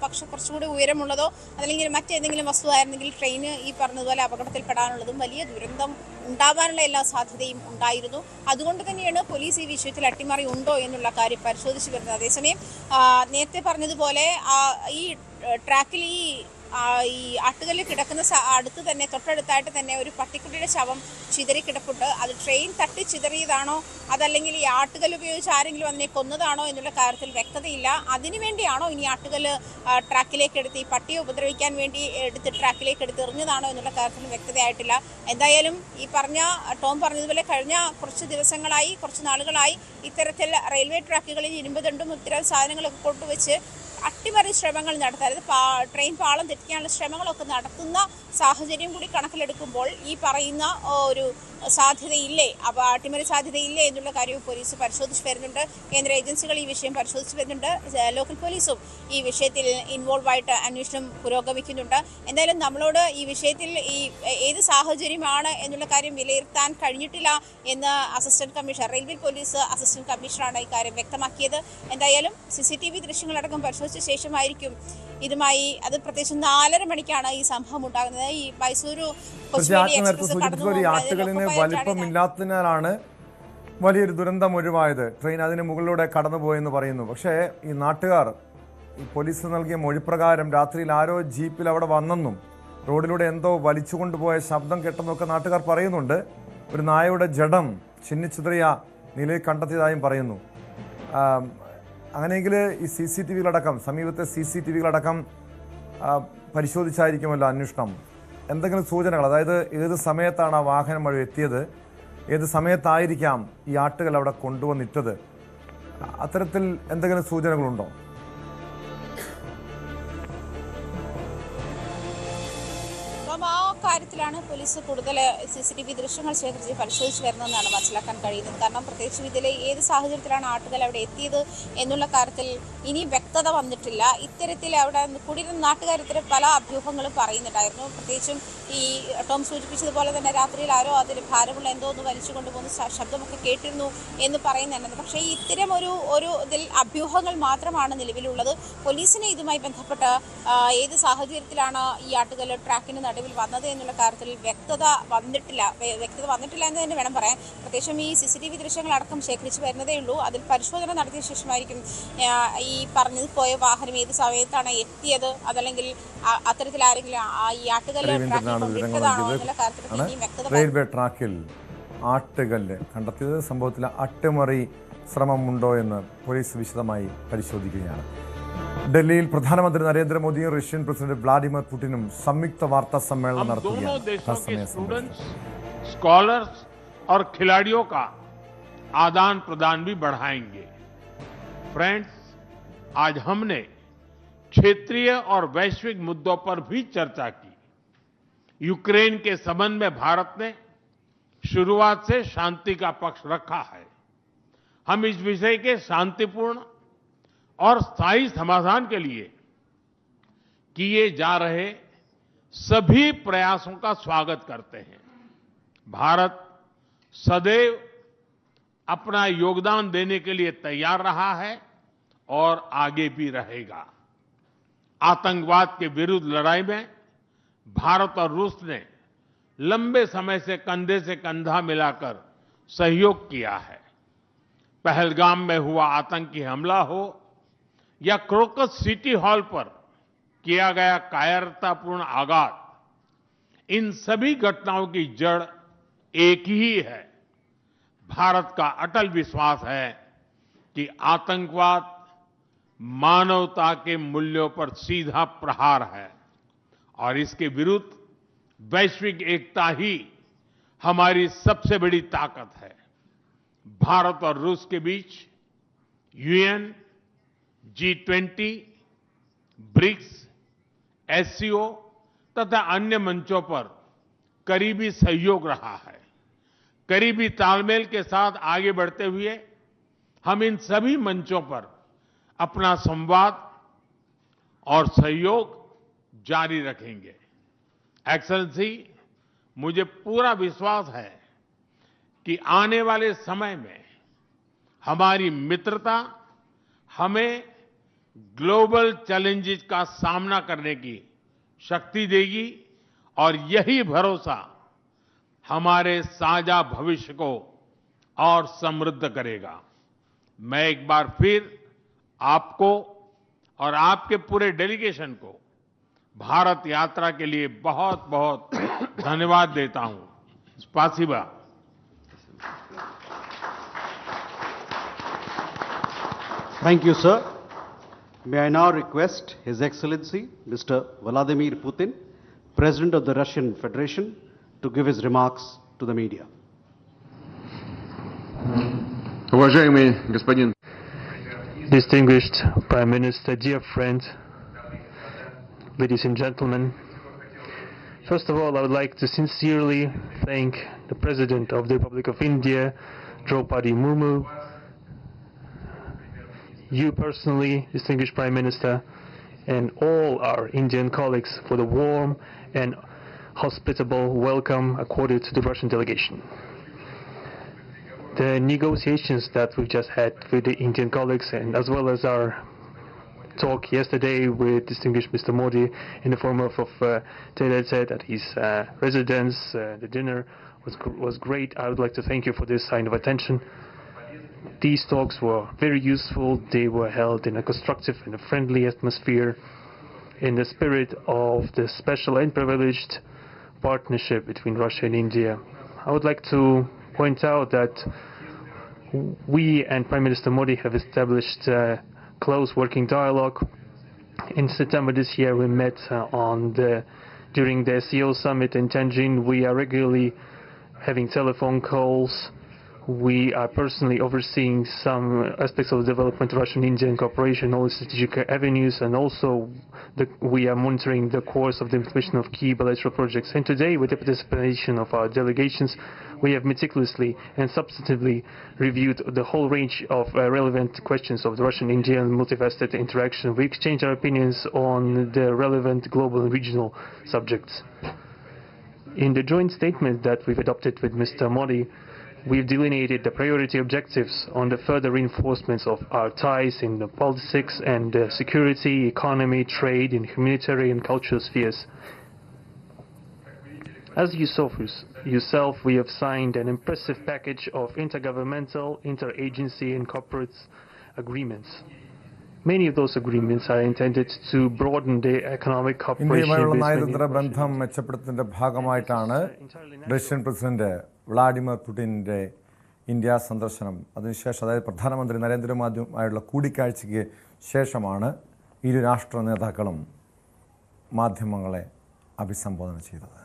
പക്ഷെ കുറച്ചുകൂടി ഉയരമുള്ളതോ അല്ലെങ്കിൽ മറ്റേതെങ്കിലും വസ്തുവായിരുന്നെങ്കിൽ ട്രെയിന് ഈ പറഞ്ഞതുപോലെ അപകടത്തിൽപ്പെടാനുള്ളതും വലിയ ദുരന്തം ഉണ്ടാവാനുള്ള എല്ലാ സാധ്യതയും ഉണ്ടായിരുന്നു. അതുകൊണ്ട് തന്നെയാണ് പോലീസ് ഈ വിഷയത്തിൽ അട്ടിമറി ഉണ്ടോ എന്നുള്ള കാര്യം പരിശോധിച്ചു വരുന്നത്. അതേസമയം നേരത്തെ പറഞ്ഞതുപോലെ ഈ ട്രാക്കിൽ ഈ ആട്ടുകല്ല് കിടക്കുന്ന അടുത്ത് തന്നെ, തൊട്ടടുത്തായിട്ട് തന്നെ ഒരു പട്ടിക്കുട്ടിയുടെ ശവം ചിതറിക്കിടപ്പുണ്ട്. അത് ട്രെയിൻ തട്ടി ചിതറിയതാണോ അതല്ലെങ്കിൽ ഈ ആട്ടുകല്ല് ഉപയോഗിച്ച് ആരെങ്കിലും അതിനെ കൊന്നതാണോ എന്നുള്ള കാര്യത്തിൽ വ്യക്തതയില്ല. അതിനുവേണ്ടിയാണോ ഇനി ആട്ടുകല്ല് ട്രാക്കിലേക്ക് എടുത്ത് ഈ പട്ടിയെ ഉപദ്രവിക്കാൻ വേണ്ടി എടുത്ത് ട്രാക്കിലേക്ക് എടുത്ത് എറിഞ്ഞതാണോ എന്നുള്ള കാര്യത്തിൽ വ്യക്തതയായിട്ടില്ല. എന്തായാലും ഈ ടോം പറഞ്ഞതുപോലെ കഴിഞ്ഞ കുറച്ച് ദിവസങ്ങളായി, കുറച്ച് നാളുകളായി ഇത്തരത്തിൽ റെയിൽവേ ട്രാക്കുകളിൽ ഇരുമ്പ് ദണ്ടും ഇത്തരം സാധനങ്ങളൊക്കെ കൊണ്ടുവച്ച് അട്ടിമറി ശ്രമങ്ങൾ നടത്താറ്, ട്രെയിൻ പാളം തെറ്റിക്കാനുള്ള ശ്രമങ്ങളൊക്കെ നടത്തുന്ന സാഹചര്യം കൂടി കണക്കിലെടുക്കുമ്പോൾ ഈ പറയുന്ന ഒരു സാധ്യതയില്ലേ, അപ്പോൾ അട്ടിമറി സാധ്യതയില്ലേ എന്നുള്ള കാര്യവും പോലീസ് പരിശോധിച്ച് വരുന്നുണ്ട്. കേന്ദ്ര ഏജൻസികൾ ഈ വിഷയം പരിശോധിച്ച് വരുന്നുണ്ട്. ലോക്കൽ പോലീസും ഈ വിഷയത്തിൽ ഇൻവോൾവ് ആയിട്ട് അന്വേഷണം പുരോഗമിക്കുന്നുണ്ട്. എന്തായാലും നമ്മളോട് ഈ വിഷയത്തിൽ ഏത് സാഹചര്യമാണ് എന്നുള്ള കാര്യം വിലയിരുത്താൻ കഴിഞ്ഞിട്ടില്ല എന്ന് റെയിൽവേ പോലീസ് അസിസ്റ്റന്റ് കമ്മീഷണറാണ് ഇക്കാര്യം വ്യക്തമാക്കിയത്. എന്തായാലും CCTV ദൃശ്യങ്ങളടക്കം പരിശോധിച്ച ശേഷമായിരിക്കും ഇതുമായി, അത് പ്രത്യേകിച്ച് 4:30 മണിക്കാണ് ഈ സംഭവം ഉണ്ടാകുന്നത്. ഈ മൈസൂരു ആട്ടുകളിന് വലിപ്പമില്ലാത്തതിനാലാണ് വലിയൊരു ദുരന്തം ഒഴിവായത്. ട്രെയിൻ അതിന് മുകളിലൂടെ കടന്നുപോയെന്ന് പറയുന്നു. പക്ഷേ ഈ നാട്ടുകാർ ഈ പോലീസ് നൽകിയ മൊഴിപ്രകാരം രാത്രിയിൽ ആരോ ജീപ്പിൽ അവിടെ വന്നെന്നും റോഡിലൂടെ എന്തോ വലിച്ചുകൊണ്ടുപോയ ശബ്ദം കേട്ടെന്നൊക്കെ നാട്ടുകാർ പറയുന്നുണ്ട്. ഒരു നായയുടെ ജഡം ചിന്നിച്ചിതറിയ നിലയിൽ കണ്ടെത്തിയതായും പറയുന്നു. അങ്ങനെയെങ്കിൽ ഈ CCTVകളടക്കം, സമീപത്തെ CCTVകളടക്കം പരിശോധിച്ചായിരിക്കുമല്ലോ അന്വേഷണം. എന്തെങ്കിലും സൂചനകൾ, അതായത് ഏത് സമയത്താണ് ആ വാഹനം വഴി എത്തിയത്, ഏത് സമയത്തായിരിക്കാം ഈ ആട്ടുകൾ അവിടെ കൊണ്ടുവന്നിട്ടത്, അത്തരത്തിൽ എന്തെങ്കിലും സൂചനകളുണ്ടോ? ആ കാര്യത്തിലാണ് പോലീസ് കൂടുതൽ CCTV ദൃശ്യങ്ങൾ ശേഖരിച്ച് പരിശോധിച്ച് വരുന്നതെന്നാണ് മനസ്സിലാക്കാൻ കഴിയുന്നത്. കാരണം പ്രത്യേകിച്ചും ഇതിൽ ഏത് സാഹചര്യത്തിലാണ് ആട്ടുകൾ അവിടെ എത്തിയത് എന്നുള്ള കാര്യത്തിൽ ഇനി വ്യക്തത വന്നിട്ടില്ല. ഇത്തരത്തിൽ അവിടെ കൂടിയിരുന്ന നാട്ടുകാർ ഇത്തരം പല അഭ്യൂഹങ്ങളും പറയുന്നുണ്ടായിരുന്നു. പ്രത്യേകിച്ചും ഈ ടോം സൂചിപ്പിച്ചതുപോലെ തന്നെ രാത്രിയിൽ ആരോ അതിൽ ഭാരമുള്ള എന്തോ ഒന്ന് വലിച്ചു കൊണ്ടുപോകുന്ന ശബ്ദമൊക്കെ കേട്ടിരുന്നു എന്ന് പറയുന്നുണ്ട്. പക്ഷേ ഇത്തരം ഒരു ഇതിൽ അഭ്യൂഹങ്ങൾ മാത്രമാണ് നിലവിലുള്ളത്. പോലീസിനെ ഇതുമായി ബന്ധപ്പെട്ട് ഏത് സാഹചര്യത്തിലാണ് ഈ ആട്ടുകൾ ട്രാക്കിന് നടുവിൽ വന്നത് എന്നുള്ള കാര്യത്തിൽ വ്യക്തത വന്നിട്ടില്ല എന്ന് തന്നെ വേണം പറയാൻ. പ്രത്യേകിച്ചും ഈ CCTV ദൃശ്യങ്ങളടക്കം ശേഖരിച്ച് വരുന്നതേ ഉള്ളൂ. അതിൽ പരിശോധന നടത്തിയ ശേഷമായിരിക്കും ഈ പറഞ്ഞത് പോയ വാഹനം ഏത് സമയത്താണ് എത്തിയത്, അതല്ലെങ്കിൽ അത്തരത്തിൽ ആരെങ്കിലും ഈ ആട്ടുകല്ല് റെയിൽവേ ട്രാക്കിൽ ആട്ടുകല്ല് കണ്ടെത്തിയത് സംഭവത്തിൽ അട്ടിമറി ശ്രമമുണ്ടോ എന്ന് പോലീസ് വിശദമായി പരിശോധിക്കുകയാണ്. ഡൽഹിയിൽ പ്രധാനമന്ത്രി നരേന്ദ്രമോദിയും റഷ്യൻ പ്രസിഡന്റ് വ്ളാഡിമിർ പുടിനും സംയുക്ത വാർത്താ സമ്മേളനം നടത്തുകയാണ്. स्कॉलर्स और खिलाड़ियों का आदान प्रदान भी बढ़ाएंगे। फ्रेंड्स, आज हमने क्षेत्रीय और वैश्विक मुद्दों पर भी चर्चा की। यूक्रेन के संबंध में भारत ने शुरुआत से शांति का पक्ष रखा है। हम इस विषय के शांतिपूर्ण और स्थायी समाधान के लिए किए जा रहे सभी प्रयासों का स्वागत करते हैं। भारत सदैव अपना योगदान देने के लिए तैयार रहा है और आगे भी रहेगा। आतंकवाद के विरुद्ध लड़ाई में भारत और रूस ने लंबे समय से कंधे से कंधा मिलाकर सहयोग किया है। पहलगाम में हुआ आतंकी हमला हो या क्रोकस सिटी हॉल पर किया गया कायरतापूर्ण आघात, इन सभी घटनाओं की जड़ एक ही है। भारत का अटल विश्वास है कि आतंकवाद मानवता के मूल्यों पर सीधा प्रहार है और इसके विरुद्ध वैश्विक एकता ही हमारी सबसे बड़ी ताकत है। भारत और रूस के बीच यूएन, G20, ब्रिक्स, SCO तथा अन्य मंचों पर करीबी सहयोग रहा है। करीबी तालमेल के साथ आगे बढ़ते हुए हम इन सभी मंचों पर अपना संवाद और सहयोग जारी रखेंगे। एक्सेलेंसी, मुझे पूरा विश्वास है कि आने वाले समय में हमारी मित्रता हमें ग्लोबल चैलेंजेस का सामना करने की शक्ति देगी और यही भरोसा हमारे साझा भविष्य को और समृद्ध करेगा। मैं एक बार फिर आपको और आपके पूरे डेलीगेशन को भारत यात्रा के लिए बहुत बहुत धन्यवाद देता हूं। स्पासिबा। Thank you, sir. May I now request His Excellency Mr. Vladimir Putin, President of the Russian Federation, to give his remarks to the media. Уважаемый господин Distinguished Prime Minister, dear friends, ladies and gentlemen, first of all, I would like to sincerely thank the President of the Republic of India, Draupadi Murmu, you personally, distinguished Prime Minister, and all our Indian colleagues for the warm and hospitable welcome accorded to the Russian delegation. The negotiations that we've just had with the Indian colleagues, and as well as our talk yesterday with distinguished Mr. Modi in the form of Taylor said at his residence, the dinner was great. I would like to thank you for this sign of attention. These talks were very useful. They were held in a constructive and a friendly atmosphere in the spirit of the special and privileged partnership between Russia and India. I would like to point out that we and Prime Minister Modi have established close working dialogue. In September this year, we met during the SEO summit in Tianjin. We are regularly having telephone calls. We are personally overseeing some aspects of the development of Russian-Indian cooperation, all the strategic avenues, and also we are monitoring the course of the implementation of key bilateral projects. And today, with the participation of our delegations, we have meticulously and substantively reviewed the whole range of relevant questions of the Russian-Indian multifaceted interaction. We exchanged our opinions on the relevant global and regional subjects. In the joint statement that we've adopted with Mr. Modi, we've delineated the priority objectives on the further reinforcements of our ties in the politics and security, economy, trade, and humanitarian and cultural spheres. As you saw for yourself, we have signed an impressive package of intergovernmental, interagency, and corporate agreements. Many of those agreements are intended to broaden the economic cooperation. ഇന്ത്യയുമായുള്ള നയതന്ത്ര ബന്ധം മെച്ചപ്പെടുത്തുന്നതിന്റെ ഭാഗമായിട്ടാണ് Russian president Vladimir പുടിൻ്റെ India സന്ദർശനം. അതിനുശേഷം, അതായത് പ്രധാനമന്ത്രി നരേന്ദ്രമോദിയുമായുള്ള കൂടിക്കാഴ്ചയ്ക്ക് ശേഷമാണ് ഇരു രാഷ്ട്ര നേതാക്കളും മാധ്യമങ്ങളെ അഭിസംബോധന ചെയ്തത്.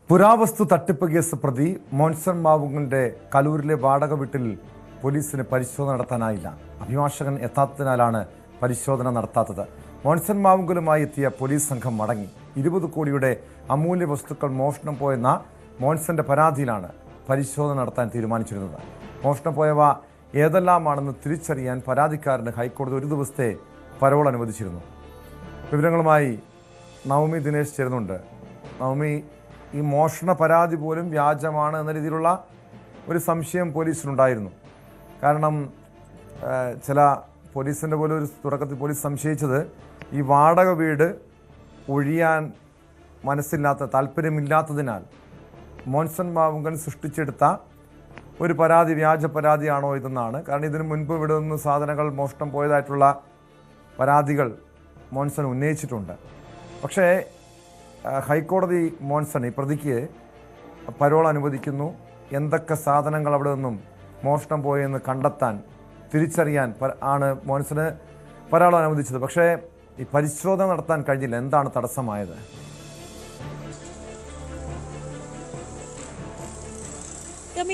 പുരാവസ്തു തട്ടിപ്പ് കേസ് പ്രതി മോൻസൺ മാവുങ്കലിന്റെ കലൂരിലെ വാടക വീട്ടിൽ പോലീസിന് പരിശോധന നടത്താനായില്ല. അഭിഭാഷകൻ എത്താത്തതിനാലാണ് പരിശോധന നടത്താത്തത്. മോൻസൺ മാവുങ്കലുമായി എത്തിയ പോലീസ് സംഘം മടങ്ങി. 20 കോടിയുടെ അമൂല്യ വസ്തുക്കൾ മോഷണം പോയെന്ന മോൻസന്റെ പരാതിയിലാണ് പരിശോധന നടത്താൻ തീരുമാനിച്ചിരുന്നത്. മോഷണം പോയവ ഏതെല്ലാമാണെന്ന് തിരിച്ചറിയാൻ പരാതിക്കാരന് ഹൈക്കോടതി 1 ദിവസത്തെ പരോൾ അനുവദിച്ചിരുന്നു. വിവരങ്ങളുമായി നവമി ദിനേശ് ചേരുന്നുണ്ട്. നവമി, ഈ മോഷണ പരാതി പോലും വ്യാജമാണ് എന്ന രീതിയിലുള്ള ഒരു സംശയം പോലീസിനുണ്ടായിരുന്നു. കാരണം ചില പോലീസിൻ്റെ പോലും ഒരു തുടക്കത്തിൽ പോലീസ് സംശയിച്ചത് ഈ വാടക വീട് ഒഴിയാൻ താല്പര്യമില്ലാത്തതിനാൽ മോൻസൺ മാവുങ്കൽ സൃഷ്ടിച്ചെടുത്ത ഒരു പരാതി വ്യാജ പരാതിയാണോ ഇതെന്നാണ്. കാരണം ഇതിനു മുൻപ് ഇവിടെ നിന്ന് സാധനങ്ങൾ മോഷണം പോയതായിട്ടുള്ള പരാതികൾ മോൻസൺ ഉന്നയിച്ചിട്ടുണ്ട്. പക്ഷേ ഹൈക്കോടതി മോൻസൺ ഈ പ്രതിക്ക് പരോൾ അനുവദിക്കുന്നു. എന്തൊക്കെ സാധനങ്ങൾ അവിടെ നിന്നും മോഷണം പോയെന്ന് കണ്ടെത്താൻ തിരിച്ചറിയാൻ ആണ് മോൻസന് പരോൾ അനുവദിച്ചത്. പക്ഷേ ഈ പരിശോധന നടത്താൻ കഴിഞ്ഞില്ല. എന്താണ് തടസ്സമായത്?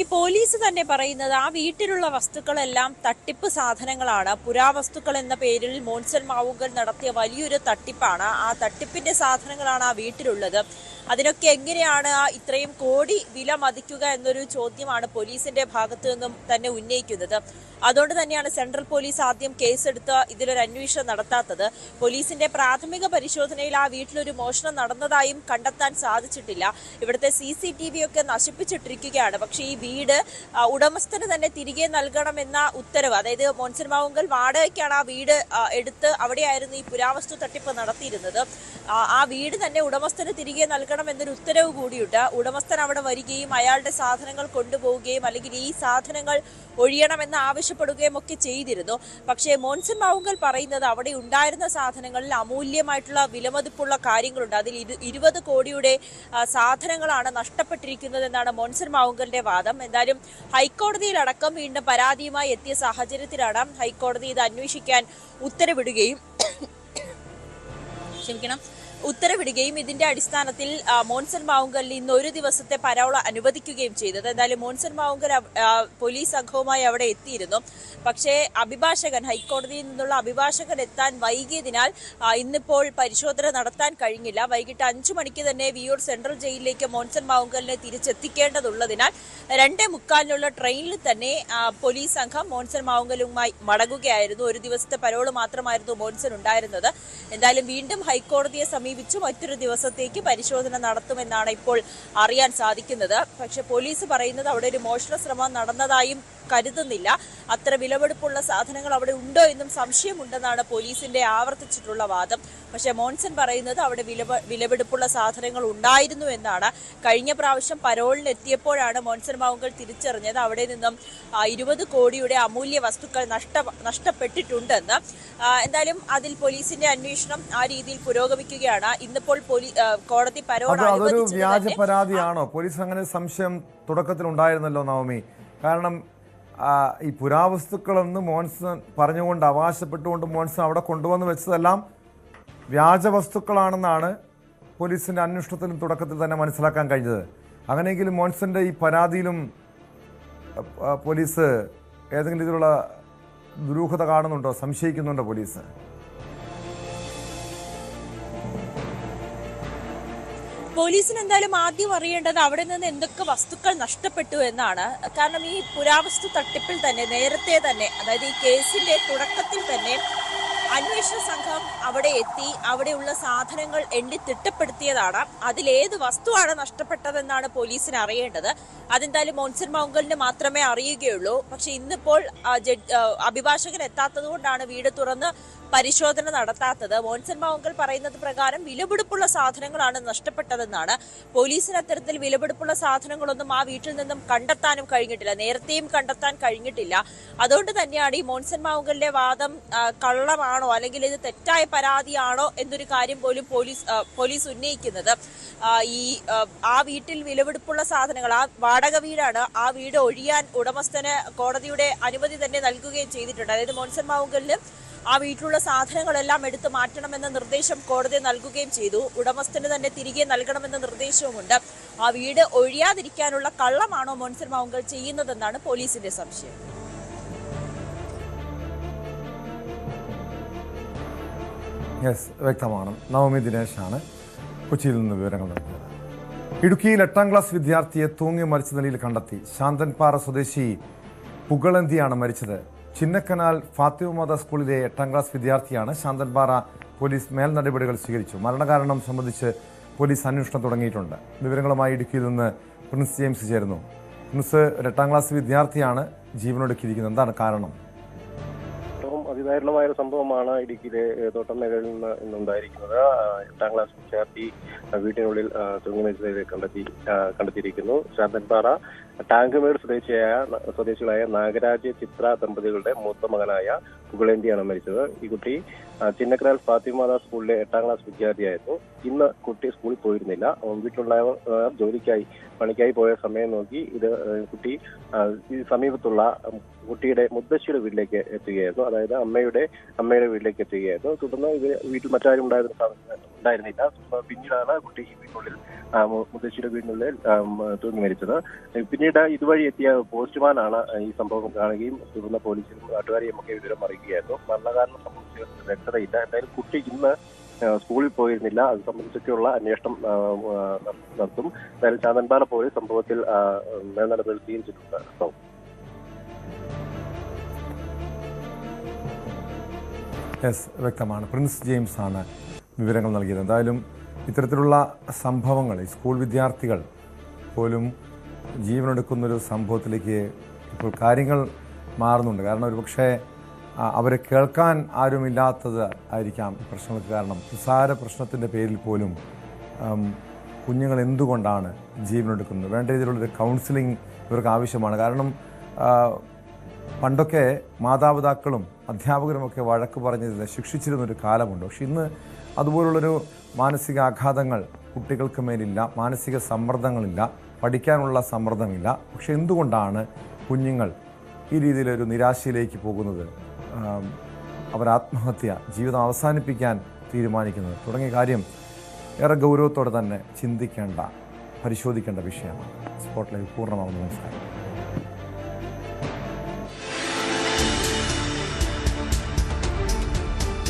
ഈ പോലീസ് തന്നെ പറയുന്നത് ആ വീട്ടിലുള്ള വസ്തുക്കളെല്ലാം തട്ടിപ്പ് സാധനങ്ങളാണ്. പുരാവസ്തുക്കൾ എന്ന പേരിൽ മോൻസൺ മാവുങ്കൽ നടത്തിയ വലിയൊരു തട്ടിപ്പാണ്. ആ തട്ടിപ്പിന്റെ സാധനങ്ങളാണ് ആ വീട്ടിലുള്ളത്. അതിനൊക്കെ എങ്ങനെയാണ് ഇത്രയും കോടി വില മതിക്കുക എന്നൊരു ചോദ്യമാണ് പോലീസിന്റെ ഭാഗത്തു നിന്നും തന്നെ ഉന്നയിക്കുന്നത്. അതുകൊണ്ട് തന്നെയാണ് സെൻട്രൽ പോലീസ് ആദ്യം കേസെടുത്ത് ഇതിലൊരു അന്വേഷണം നടത്താത്തത്. പോലീസിന്റെ പ്രാഥമിക പരിശോധനയിൽ ആ വീട്ടിലൊരു മോഷണം നടന്നതായും കണ്ടെത്താൻ സാധിച്ചിട്ടില്ല. ഇവിടുത്തെ CCTV ഒക്കെ നശിപ്പിച്ചിട്ടിരിക്കുകയാണ്. പക്ഷേ ഈ വീട് ഉടമസ്ഥന് തന്നെ തിരികെ നൽകണമെന്ന ഉത്തരവ്, അതായത് മോൻസൺ മാവുങ്കൽ വാടകയ്ക്കാണ് ആ വീട് എടുത്ത് അവിടെയായിരുന്നു ഈ പുരാവസ്തു തട്ടിപ്പ് നടത്തിയിരുന്നത്. ആ വീട് തന്നെ ഉടമസ്ഥന് തിരികെ നൽകണം എന്നൊരു ഉത്തരവ് കൂടിയുണ്ട്. ഉടമസ്ഥൻ അവിടെ വരികയും അയാളുടെ സാധനങ്ങൾ കൊണ്ടുപോവുകയും അല്ലെങ്കിൽ ഈ സാധനങ്ങൾ ഒഴിയണമെന്ന് ആവശ്യപ്പെടുകയും ഒക്കെ ചെയ്തിരുന്നു. പക്ഷേ മോൻസൺ മാവുങ്കൽ പറയുന്നത് അവിടെ ഉണ്ടായിരുന്ന സാധനങ്ങളിൽ അമൂല്യമായിട്ടുള്ള വിലമതിപ്പുള്ള കാര്യങ്ങളുണ്ട്. അതിൽ 20 കോടിയുടെ സാധനങ്ങളാണ് നഷ്ടപ്പെട്ടിരിക്കുന്നതെന്നാണ് മോൻസൺ മാവുങ്കലിന്റെ വാദം. എന്തായാലും ഹൈക്കോടതിയിലടക്കം വീണ്ടും പരാതിയുമായി എത്തിയ സാഹചര്യത്തിലാണ് ഹൈക്കോടതി ഇത് അന്വേഷിക്കാൻ ഉത്തരവിടുകയും ഇതിന്റെ അടിസ്ഥാനത്തിൽ മോൻസൺ മാവുങ്കലിന് ഇന്ന് ഒരു ദിവസത്തെ പരോൾ അനുവദിക്കുകയും ചെയ്തത്. എന്തായാലും മോൻസൺ മാവുങ്കൽ പോലീസ് സംഘവുമായി അവിടെ എത്തിയിരുന്നു. പക്ഷേ ഹൈക്കോടതിയിൽ നിന്നുള്ള അഭിഭാഷകൻ എത്താൻ വൈകിയതിനാൽ ഇന്നിപ്പോൾ പരിശോധന നടത്താൻ കഴിഞ്ഞില്ല. വൈകിട്ട് 5 മണിക്ക് തന്നെ വിയൂർ സെൻട്രൽ ജയിലിലേക്ക് മോൻസൺ മാവുങ്കലിനെ തിരിച്ചെത്തിക്കേണ്ടതുള്ളതിനാൽ 2:45 ട്രെയിനിൽ തന്നെ പോലീസ് സംഘം മോൻസൺ മാവുങ്കലുമായി മടങ്ങുകയായിരുന്നു. ഒരു ദിവസത്തെ പരോൾ മാത്രമായിരുന്നു മോൻസൺ ഉണ്ടായിരുന്നത്. എന്തായാലും വീണ്ടും ഹൈക്കോടതിയെ സമീപിച്ചു മറ്റൊരു ദിവസത്തേക്ക് പരിശോധന നടത്തുമെന്നാണ് ഇപ്പോൾ അറിയാൻ സാധിക്കുന്നത്. പക്ഷെ പോലീസ് പറയുന്നത് അവിടെ ഒരു മോഷണ ശ്രമം നടന്നതായും കരുതുന്നില്ല. അത്ര വിലപിടിപ്പുള്ള സാധനങ്ങൾ അവിടെ ഉണ്ടോ എന്നും സംശയമുണ്ടെന്നാണ് പോലീസിന്റെ ആവർത്തിച്ചിട്ടുള്ള വാദം. പക്ഷെ മോൻസൺ പറയുന്നത് അവിടെ വിലപിടിപ്പുള്ള സാധനങ്ങൾ ഉണ്ടായിരുന്നു എന്നാണ്. കഴിഞ്ഞ പ്രാവശ്യം പരോളിന് എത്തിയപ്പോഴാണ് മോൻസൺ മാവുങ്കൽ തിരിച്ചറിഞ്ഞത് അവിടെ നിന്നും 20 കോടിയുടെ അമൂല്യ വസ്തുക്കൾ നഷ്ടപ്പെട്ടിട്ടുണ്ടെന്ന്. എന്തായാലും അതിൽ പോലീസിന്റെ അന്വേഷണം ആ രീതിയിൽ പുരോഗമിക്കുകയാണ്. ഇന്നിപ്പോൾ കോടതി പരോൾ അതൊരു വ്യാജ പരാതിയാണോ? പോലീസ് അങ്ങനെ സംശയം തുടക്കത്തിൽ ഉണ്ടായിരുന്നല്ലോ നവമി. കാരണം ഈ പുരാവസ്തുക്കളെന്ന് മോൻസൺ പറഞ്ഞുകൊണ്ട് അവകാശപ്പെട്ടുകൊണ്ട് മോൻസൺ അവിടെ കൊണ്ടുവന്ന് വെച്ചതെല്ലാം വ്യാജ വസ്തുക്കളാണെന്നാണ് പോലീസിൻ്റെ അന്വേഷണത്തിലും തുടക്കത്തിൽ തന്നെ മനസ്സിലാക്കാൻ കഴിഞ്ഞത്. അങ്ങനെയെങ്കിലും മോൻസന്റെ ഈ പരാതിയിലും പോലീസ് ഏതെങ്കിലും രീതിയിലുള്ള ദുരൂഹത കാണുന്നുണ്ടോ, സംശയിക്കുന്നുണ്ടോ പോലീസ്? പോലീസിന് എന്തായാലും ആദ്യം അറിയേണ്ടത് അവിടെ നിന്ന് എന്തൊക്കെ വസ്തുക്കൾ നഷ്ടപ്പെട്ടു എന്നാണ്. കാരണം ഈ പുരാവസ്തു തട്ടിപ്പിൽ തന്നെ നേരത്തെ തന്നെ, അതായത് ഈ കേസിന്റെ തുടക്കത്തിൽ തന്നെ അന്വേഷണ സംഘം അവിടെ എത്തി അവിടെയുള്ള സാധനങ്ങൾ എണ്ണി തിട്ടപ്പെടുത്തിയതാണ്. അതിലേത് വസ്തുവാണ് നഷ്ടപ്പെട്ടതെന്നാണ് പോലീസിന് അറിയേണ്ടത്. അതെന്തായാലും മോൻസൺ മാവുങ്കലിന് മാത്രമേ അറിയുകയുള്ളൂ. പക്ഷെ ഇന്നിപ്പോൾ അഭിഭാഷകൻ എത്താത്തത് കൊണ്ടാണ് വീട് തുറന്ന് പരിശോധന നടത്താത്തത്. മോൻസൺ മാവുങ്കൽ പറയുന്നത് പ്രകാരം വിലപിടിപ്പുള്ള സാധനങ്ങളാണ് നഷ്ടപ്പെട്ടതെന്നാണ്. പോലീസിന് അത്തരത്തിൽ വിലപിടിപ്പുള്ള സാധനങ്ങളൊന്നും ആ വീട്ടിൽ നിന്നും കണ്ടെത്താനും കഴിഞ്ഞിട്ടില്ല, നേരത്തെയും കണ്ടെത്താൻ കഴിഞ്ഞിട്ടില്ല. അതുകൊണ്ട് തന്നെയാണ് ഈ മോൻസൺ മാവുങ്കലിന്റെ വാദം കള്ളമാണോ അല്ലെങ്കിൽ ഇത് തെറ്റായ പരാതിയാണോ എന്നൊരു കാര്യം പോലും പോലീസ് ഉന്നയിക്കുന്നത്. ആ വീട്ടിൽ വിലപിടിപ്പുള്ള സാധനങ്ങൾ, ആ വാടക വീടാണ്, ആ വീട് ഒഴിയാൻ ഉടമസ്ഥന് കോടതിയുടെ അനുമതി തന്നെ നൽകുകയും ചെയ്തിട്ടുണ്ട്. അതായത് മോൻസൺ മാവുങ്കലിന് ആ വീട്ടിലുള്ള സാധനങ്ങളെല്ലാം എടുത്തു മാറ്റണമെന്ന നിർദ്ദേശം കോടതി നൽകുകയും ചെയ്തു. ഉടമസ്ഥന് തന്നെ തിരികെ നൽകണമെന്ന നിർദ്ദേശവുമുണ്ട്. ആ വീട് ഒഴിയാതിരിക്കാനുള്ള കള്ളമാണോ മോൻസൺ മാവുങ്കൽ ചെയ്യുന്നതെന്നാണ് പോലീസിന്റെ സംശയം. വ്യക്തമാണ്. നവമി ദിനേശാണ് കൊച്ചിയിൽ നിന്ന് വിവരങ്ങൾ നൽകിയത്. ഇടുക്കിയിൽ 8ാം ക്ലാസ് വിദ്യാർത്ഥിയെ തൂങ്ങി മരിച്ച നിലയിൽ കണ്ടെത്തി. ശാന്തൻപാറ സ്വദേശി പുകളന്തിയാണ് മരിച്ചത്. ചിന്നക്കനാൽ ഫാത്തിമ സ്കൂളിലെ 8ാം ക്ലാസ് വിദ്യാർത്ഥിയാണ്. ശാന്തൻപാറ പോലീസ് മേൽ നടപടികൾ സ്വീകരിച്ചു. മരണകാരണം സംബന്ധിച്ച് പോലീസ് അന്വേഷണം തുടങ്ങിയിട്ടുണ്ട്. വിവരങ്ങളുമായി ഇടുക്കിയിൽ നിന്ന് പ്രിൻസ് ജെയിംസ് ചേരുന്നു. പ്രിൻസ്, 8ാം ക്ലാസ് വിദ്യാർത്ഥിയാണ് ജീവനൊടുക്കിയിരിക്കുന്നത്. എന്താണ് കാരണം? അതിദാരുണമായ ഒരു സംഭവമാണ് ഇടുക്കിയിലെ തോട്ടംമേഖലയിൽ ഇന്നുണ്ടായിരിക്കുന്നത്. 8ാം ക്ലാസ് വിദ്യാർത്ഥി വീട്ടിനുള്ളിൽ തൂങ്ങി മരിച്ചതായി കണ്ടെത്തിയിരിക്കുന്നു. ശാന്തൻപാറ ടാങ്കുമേട് സ്വദേശികളായ നാഗരാജ് ചിത്ര ദമ്പതികളുടെ മൂത്ത മകനായ പുകളേന്തിയാണ് മരിച്ചത്. ഈ കുട്ടി ചിന്നക്കരാൽ ഫാത്തിമാത സ്കൂളിലെ 8ാം ക്ലാസ് വിദ്യാർത്ഥിയായിരുന്നു. ഇന്ന് കുട്ടി സ്കൂളിൽ പോയിരുന്നില്ല. വീട്ടിലുള്ളവർ ജോലിക്കായി പണിക്കായി പോയ സമയം നോക്കി കുട്ടി ഈ സമീപത്തുള്ള കുട്ടിയുടെ മുത്തശ്ശിയുടെ വീട്ടിലേക്ക് എത്തുകയായിരുന്നു. അതായത് അമ്മയുടെ വീട്ടിലേക്ക് എത്തുകയായിരുന്നു. തുടർന്ന് വീട്ടിൽ മറ്റാരും ഉണ്ടായിരുന്നില്ല. പിന്നീടാണ് കുട്ടി ഈ വീട്ടിനുള്ളിൽ മുത്തശ്ശിയുടെ വീടിനുള്ളിൽ തൂങ്ങി മരിച്ചത്. പിന്നീട് ഇതുവഴി എത്തിയ പോസ്റ്റ്മാനാണ് ഈ സംഭവം കാണുകയും തുടർന്ന് പോലീസിലും നാട്ടുകാരെയും ഒക്കെ വിവരം അറിയിക്കുകയായിരുന്നു. മരണകാരണം സംബന്ധിച്ച് വ്യക്തതയില്ല. എന്തായാലും കുട്ടി ഇന്ന് സ്കൂളിൽ പോയിരുന്നില്ല. അത് സംബന്ധിച്ചൊക്കെയുള്ള അന്വേഷണം നടത്തും. എന്തായാലും ശാന്തൻപാറ പോലീസ് സംഭവത്തിൽ മേൽനടപടി സ്വീകരിച്ചിട്ടുണ്ട്. വ്യക്തമാണ്. പ്രിൻസ് ജെയിംസ് ആണ് വിവരങ്ങൾ നൽകിയത്. എന്തായാലും ഇത്തരത്തിലുള്ള സംഭവങ്ങൾ ഈ സ്കൂൾ വിദ്യാർത്ഥികൾ പോലും ജീവനെടുക്കുന്നൊരു സംഭവത്തിലേക്ക് ഇപ്പോൾ കാര്യങ്ങൾ മാറുന്നുണ്ട്. കാരണം ഒരുപക്ഷെ അവരെ കേൾക്കാൻ ആരുമില്ലാത്തത് ആയിരിക്കാം പ്രശ്നങ്ങൾക്ക് കാരണം. നിസ്സാര പ്രശ്നത്തിൻ്റെ പേരിൽ പോലും കുഞ്ഞുങ്ങൾ എന്തുകൊണ്ടാണ് ജീവനെടുക്കുന്നത്? വേണ്ട രീതിയിലുള്ളൊരു കൗൺസിലിംഗ് ഇവർക്ക് ആവശ്യമാണ്. കാരണം പണ്ടൊക്കെ മാതാപിതാക്കളും അധ്യാപകരുമൊക്കെ വഴക്ക് പറഞ്ഞതിന് ശിക്ഷിച്ചിരുന്നൊരു കാലമുണ്ട്. പക്ഷെ ഇന്ന് അതുപോലുള്ളൊരു മാനസിക ആഘാതങ്ങൾ കുട്ടികൾക്ക് മേലില്ല, മാനസിക സമ്മർദ്ദങ്ങളില്ല, പഠിക്കാനുള്ള സമ്മർദ്ദമില്ല. പക്ഷെ എന്തുകൊണ്ടാണ് കുഞ്ഞുങ്ങൾ ഈ രീതിയിലൊരു നിരാശയിലേക്ക് പോകുന്നത്, അവർ ആത്മഹത്യ, ജീവിതം അവസാനിപ്പിക്കാൻ തീരുമാനിക്കുന്നത് തുടങ്ങിയ കാര്യം ഏറെ ഗൗരവത്തോടെ തന്നെ ചിന്തിക്കേണ്ട, പരിശോധിക്കേണ്ട വിഷയമാണ്. സ്പോട്ട് ലൈവ് പൂർണ്ണമാകുന്ന നമസ്കാരം.